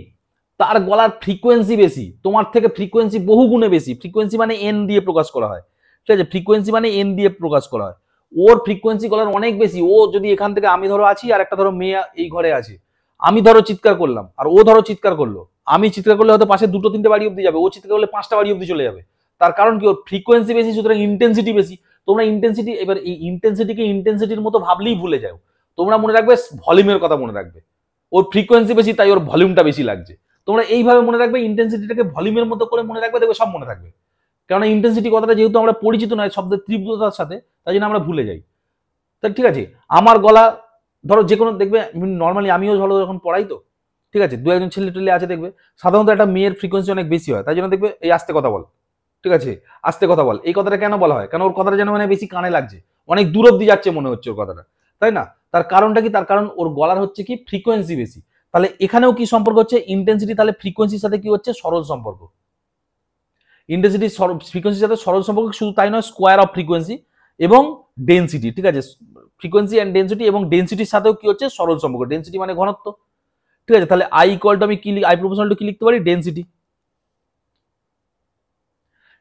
তার গলার ফ্রিকোয়েন্সি বেশি, তোমার থেকে ফ্রিকোয়েন্সি বহু গুণে বেশি, ফ্রিকোয়েন্সি মানে এন দিয়ে প্রকাশ করা হয়, ঠিক আছে, ফ্রিকোয়েন্সি মানে এন দিয়ে প্রকাশ করা হয়, ওর ফ্রিকোয়েন্সি গলার অনেক বেশি। ও যদি এখান থেকে, আমি ধরো আছি আর একটা ধরো মেয়ে এই ঘরে আছে, আমি ধরো চিৎকার করলাম আর ও ধরো চিৎকার করলো, আমি চিৎকার করলে হয়তো পাশে 2-3টে বাড়ি অব্দি যাবে, ও চিৎকার করলে 5টা বাড়ি অব্দি চলে যাবে। তার কারণ কি, ওর ফ্রিকোয়েন্সি বেশি, সুতরাং ইন্টেন্সিটি বেশি। তোমরা ইন্টেন্সিটি, এবার এই ইন্টেন্সিটিকে ইন্টেন্সিটির মতো ভাবলেই ভুলে যাও। তোমরা মনে রাখবে ভলিউমের কথা মনে রাখবে, ওর ফ্রিকোয়েন্সি বেশি তাই ওর ভলিউমটা বেশি লাগছে। তোমরা এইভাবে মনে রাখবে, ইন্টেন্সিটিটাকে ভলিউমের মতো করে মনে রাখবে, দেখবে সব মনে থাকবে। কারণ ইন্টেন্সিটি কথাটা যেহেতু আমরা পরিচিত নয় শব্দের তীব্রতার সাথে, তাই জন্য আমরা ভুলে যাই। তাই ঠিক আছে, আমার গলা ধরো যে কোনো, দেখবে নর্মালি আমিও ধরো যখন পড়াই তো, ঠিক আছে, 2-1 ছেলে টেলে আছে দেখবে, সাধারণত একটা মেয়ের ফ্রিকোয়েন্সি অনেক বেশি হয়, তাই জন্য দেখবে এই আস্তে কথা বল, ঠিক আছে, আস্তে কথা বল, এই কথাটা কেন বলা হয়, কারণ ওর কথাটা যেন মানে বেশি কানে লাগছে, অনেক দূর অব্দি যাচ্ছে মনে হচ্ছে ওর কথাটা, তাই না? তার কারণটা কি, তার কারণ ওর গলার হচ্ছে কি ফ্রিকোয়েন্সি বেশি। তাহলে এখানেও কি সম্পর্ক হচ্ছে, ইন্টেন্সিটি তাহলে ফ্রিকোয়েন্সির সাথে কি হচ্ছে, সরল সম্পর্ক। ইন্টেন্সিটি ফ্রিকোয়েন্সির সাথে সরল সম্পর্ক, শুধু তাই নয়, স্কোয়ার অফ ফ্রিকোয়েন্সি এবং ডেন্সিটি, ঠিক আছে, ফ্রিকোয়েন্সি অ্যান্ড ডেন্সিটি, এবং ডেন্সিটির সাথেও কি হচ্ছে, সরল সম্পর্ক। ডেন্সিটি মানে ঘনত্ব, ঠিক আছে। তাহলে আই ইকুয়াল টু, আমি কি আই প্রপোর্শনাল টু কি লিখতে পারি, ডেন্সিটি,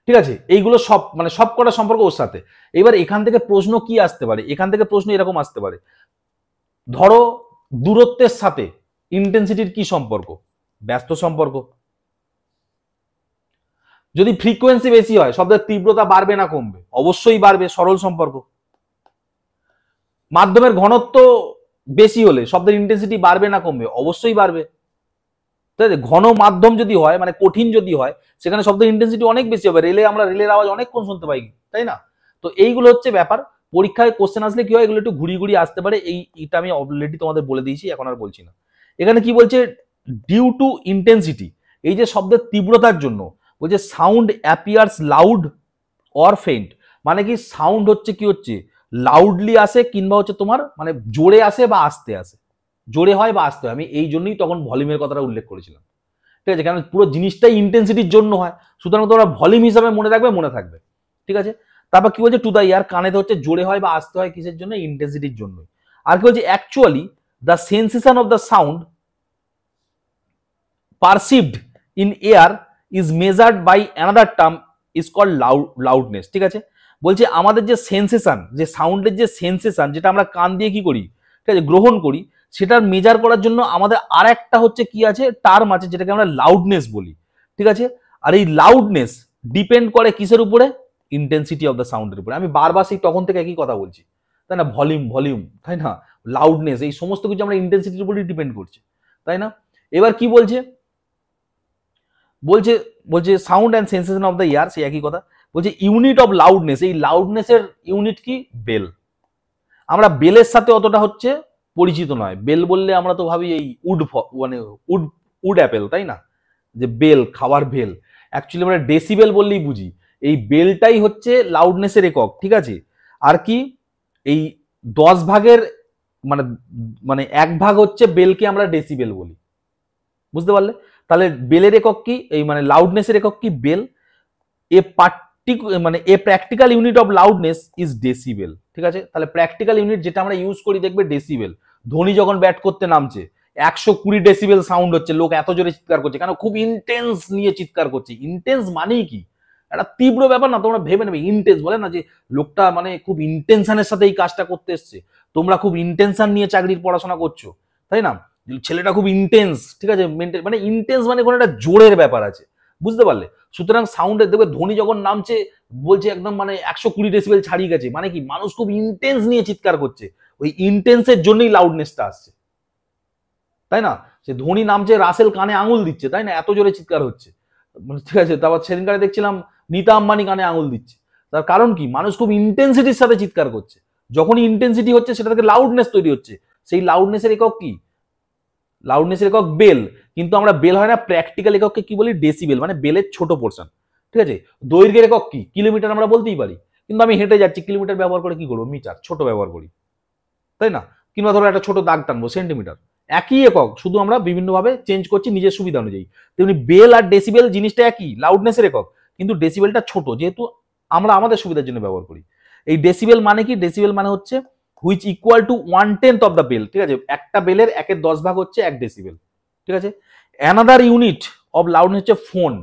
ঠিক আছে। এইগুলো সব মানে সব কটা সম্পর্ক ওর সাথে। এবার এখান থেকে প্রশ্ন কি আসতে পারে, এখান থেকে প্রশ্ন এরকম আসতে পারে, ধরো দূরত্বের সাথে ইন্টেন্সিটির কি সম্পর্ক, ব্যস্ত সম্পর্ক। যদি ফ্রিকোয়েন্সি বেশি হয় শব্দের তীব্রতা বাড়বে না কমবে, অবশ্যই বাড়বে, সরল সম্পর্ক। মাধ্যমের ঘনত্ব বেশি হলে শব্দের ইন্টেন্সিটি বাড়বে না কমবে, অবশ্যই বাড়বে। তাই ঘন মাধ্যম যদি হয়, মানে কঠিন যদি হয়, সেখানে শব্দের ইন্টেন্সিটি অনেক বেশি হবে। রেলে আমরা রেলের আওয়াজ অনেকক্ষণ শুনতে পাই, তাই না? তো এইগুলো হচ্ছে ব্যাপার। পরীক্ষায় কোশ্চেন আসলে কি হয়, এগুলো একটু ঘুরিয়ে ঘুরিয়ে আসতে পারে। এইটা আমি অলরেডি তোমাদের বলে দিয়েছি, এখন আর বলছি না। এখানে কি বলছে, ডিউ টু ইন্টেন্সিটি, এই যে শব্দের তীব্রতার জন্য বলছে sound appears loud or faint, মানে কি সাউন্ড হচ্ছে কি হচ্ছে লাউডলি আসে, কিংবা হচ্ছে তোমার মানে জোরে আসে বা আস্তে আসে, জোরে হয় বা আস্তে হয়। আমি এই জন্যই তখন ভলিউমের কথাটা উল্লেখ করেছিলাম, ঠিক আছে, কারণ পুরো জিনিসটাই ইন্টেন্সিটির জন্য হয়, সুতরাং তোমরা ভলিউম হিসাবে মনে রাখবে, মনে থাকবে, ঠিক আছে। তারপর কি বলছে, টু দা ইয়ার, কানেতে হচ্ছে জোরে হয় বা আস্তে হয়, কিসের জন্য, ইন্টেন্সিটির জন্য। আর কি বলছে, actually the sensation of the sound perceived in air is measured by another term is called loudness, ঠিক আছে। বলছে আমাদের যে সেন্সেশন, যে সাউন্ডের যে সেন্সেশন, যেটা আমরা কান দিয়ে কি করি, ঠিক আছে, গ্রহণ করি, সেটার মেজার করার জন্য আমাদের আর একটা হচ্ছে কি আছে, টার্ম আছে, যেটাকে আমরা লাউডনেস বলি, ঠিক আছে। আর এই লাউডনেস ডিপেন্ড করে কিসের উপরে, ইন্টেন্সিটি অফ দ্য সাউন্ডের উপরে। আমি বারবার সেই তখন থেকে একই কথা বলছি, তাই না, ভলিউম ভলিউম, তাই না, লাউডনেস, এই সমস্ত কিছু আমরা ইন্টেন্সিটির উপরেই ডিপেন্ড করছে, তাই না। এবার কি বলছে, বলছে বলছে sound and sensation of the year, সেই একই কথা। বলছে ইউনিট অফ লাউডনেস, এই লাউডনেসের ইউনিট কি, বেল। আমরা বেলের সাথে অতটা হচ্ছে পরিচিত নয়। বেল বললে আমরা তো ভাবি এই উড, মানে উড, উড অ্যাপেল, তাই না, যে বেল, খাবার বেল। অ্যাকচুয়ালি আমরা ডেসিবেল বললেই বুঝি। এই বেলটাই হচ্ছে লাউডনেসের একক, ঠিক আছে। আর কি, এই 10 ভাগের মানে মানে 1 ভাগ হচ্ছে বেলকে আমরা ডেসিবেল বলি, বুঝতে পারলে। তাহলে বেলের একক কি, এই মানে লাউডনেসের একক কি, বেল। এ মানে a practical unit of loudness is decibel, ঠিক আছে। তাহলে প্র্যাকটিক্যাল ইউনিট যেটা আমরা ইউজ করি দেখবে ডেসিবেল। ধ্বনি যখন ব্যাট করতে নামছে 120 ডেসিবেল সাউন্ড হচ্ছে, লোক এত জোরে চিৎকার করছে কেন, খুব ইন্টেন্স নিয়ে চিৎকার করছে। ইন্টেন্স মানেই কি, একটা তীব্র ব্যাপার না, তোমরা ভেবে নেবে। ইন্টেন্স বলে না যে লোকটা মানে খুব ইন্টেনশনের সাথে এই কাজটা করতে এসছে, তোমরা খুব ইন্টেনশন নিয়ে চাকরির পড়াশোনা করছো, তাই না, ছেলেটা খুব ইন্টেন্স, ঠিক আছে, মানে ইন্টেন্স মানে কোনো একটা জোরের ব্যাপার আছে, বুঝতে পারলে। সুতরাং সাউন্ডের দেখবে ধ্বনি যখন নামছে বলছে একদম মানে 120 ডেসিবেল ছাড়িয়ে গেছে, মানে কি মানুষ খুব ইন্টেন্স নিয়ে চিৎকার করছে, ওই ইন্টেন্সের জন্যই লাউডনেসটা আসছে, তাই না। সে ধ্বনি নামছে, রাসেল কানে আঙুল দিচ্ছে, তাই না, এত জোরে চিৎকার হচ্ছে, ঠিক আছে। তারপর সেদিনকারে দেখছিলাম নীতা আম্বানি কানে আঙুল দিচ্ছে, তার কারণ কি, মানুষ খুব ইন্টেন্সিটির সাথে চিৎকার করছে। যখনই ইন্টেন্সিটি হচ্ছে সেটা থেকে লাউডনেস তৈরি হচ্ছে। সেই লাউডনেসের একক কি, লাউডনেসের একক বেল। কিন্তু আমরা বেল হয় না, প্র্যাকটিক্যাল এককে কি বলি, ডেসিবেল, মানে বেলের ছোট পোর্শন, ঠিক আছে। দৈর্ঘ্যের একক কি, কিলোমিটার আমরা বলতেই পারি, কিন্তু আমি হেঁটে যাচ্ছি, কিলোমিটার ব্যবহার করে কি করবো, মিটার, ছোট ব্যবহার করি, তাই না। কিংবা ধরো একটা ছোট দাগ টানবো, সেন্টিমিটার। একই একক, শুধু আমরা বিভিন্নভাবে চেঞ্জ করছি নিজের সুবিধা অনুযায়ী। তেমনি বেল আর ডেসিবেল জিনিসটা একই, লাউডনেসের একক, কিন্তু ডেসিবেলটা ছোট, যেহেতু আমরা আমাদের সুবিধার জন্য ব্যবহার করি। এই ডেসিবেল মানে কি, ডেসিবেল মানে হচ্ছে which equal to 1/10 of the bel, ঠিক আছে। একটা বেলের 1/10 ভাগ হচ্ছে 1 ডেসিবেল, ঠিক আছে। অ্যানাদার ইউনিট অফ লাউডনেস হচ্ছে ফোন,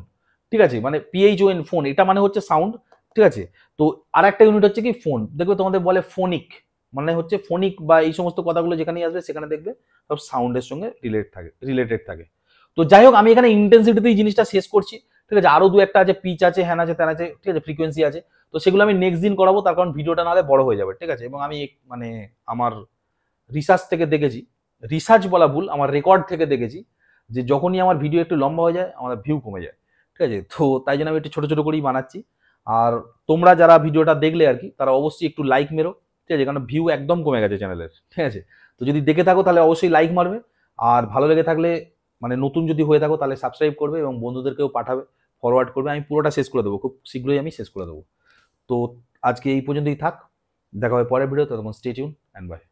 ঠিক আছে, মানে PHON, ফোন, এটা মানে হচ্ছে সাউন্ড। ঠিক আছে। তো আর একটা ইউনিট হচ্ছে কি ফোন, দেখবে তোমাদের বলে ফোনিক, মানে হচ্ছে ফোনিক বা এই সমস্ত কথাগুলো যেখানেই আসবে সেখানে দেখবে সব সাউন্ডের সঙ্গে রিলেটেড থাকে। তো যাই হোক, আমি এখানে ইন্টেন্সিটিতেই জিনিসটা শেষ করছি, ঠিক আছে। আরো দু একটা আছে, পিচ আছে, হ্যান আছে, ত্যান আছে, ঠিক আছে, ফ্রিকোয়েন্সি আছে। তো সেগুলো আমি নেক্সট দিন করাবো, তার কারণ ভিডিওটা নাহলে বড় হয়ে যাবে, ঠিক আছে। এবং আমি মানে আমার রিসার্চ থেকে দেখেছি, রিসার্চ বলা ভুল, আমার রেকর্ড থেকে দেখেছি যে যখনই আমার ভিডিও একটু লম্বা হয়ে যায় আমার ভিউ কমে যায়, ঠিক আছে। তো তাই জন্য আমি একটু ছোট ছোট করেই বানাচ্ছি। আর তোমরা যারা ভিডিওটা দেখলে আর কি, তারা অবশ্যই একটু লাইক মেরো, ঠিক আছে, কারণ ভিউ একদম কমে গেছে চ্যানেলের, ঠিক আছে। তো যদি দেখে থাকো তাহলে অবশ্যই লাইক মারবে, আর ভালো লেগে থাকলে মানে নতুন যদি হয়ে থাকো তাহলে সাবস্ক্রাইব করবে এবং বন্ধুদেরকেও পাঠাবে, ফরওয়ার্ড করবে। আমি পুরোটা শেষ করে দেবো, খুব শীঘ্রই আমি শেষ করে দেবো। তো আজকে এই পর্যন্তই থাক, দেখা হবে পরের ভিডিও, ততক্ষণ স্টে টিউন অ্যান্ড বাই।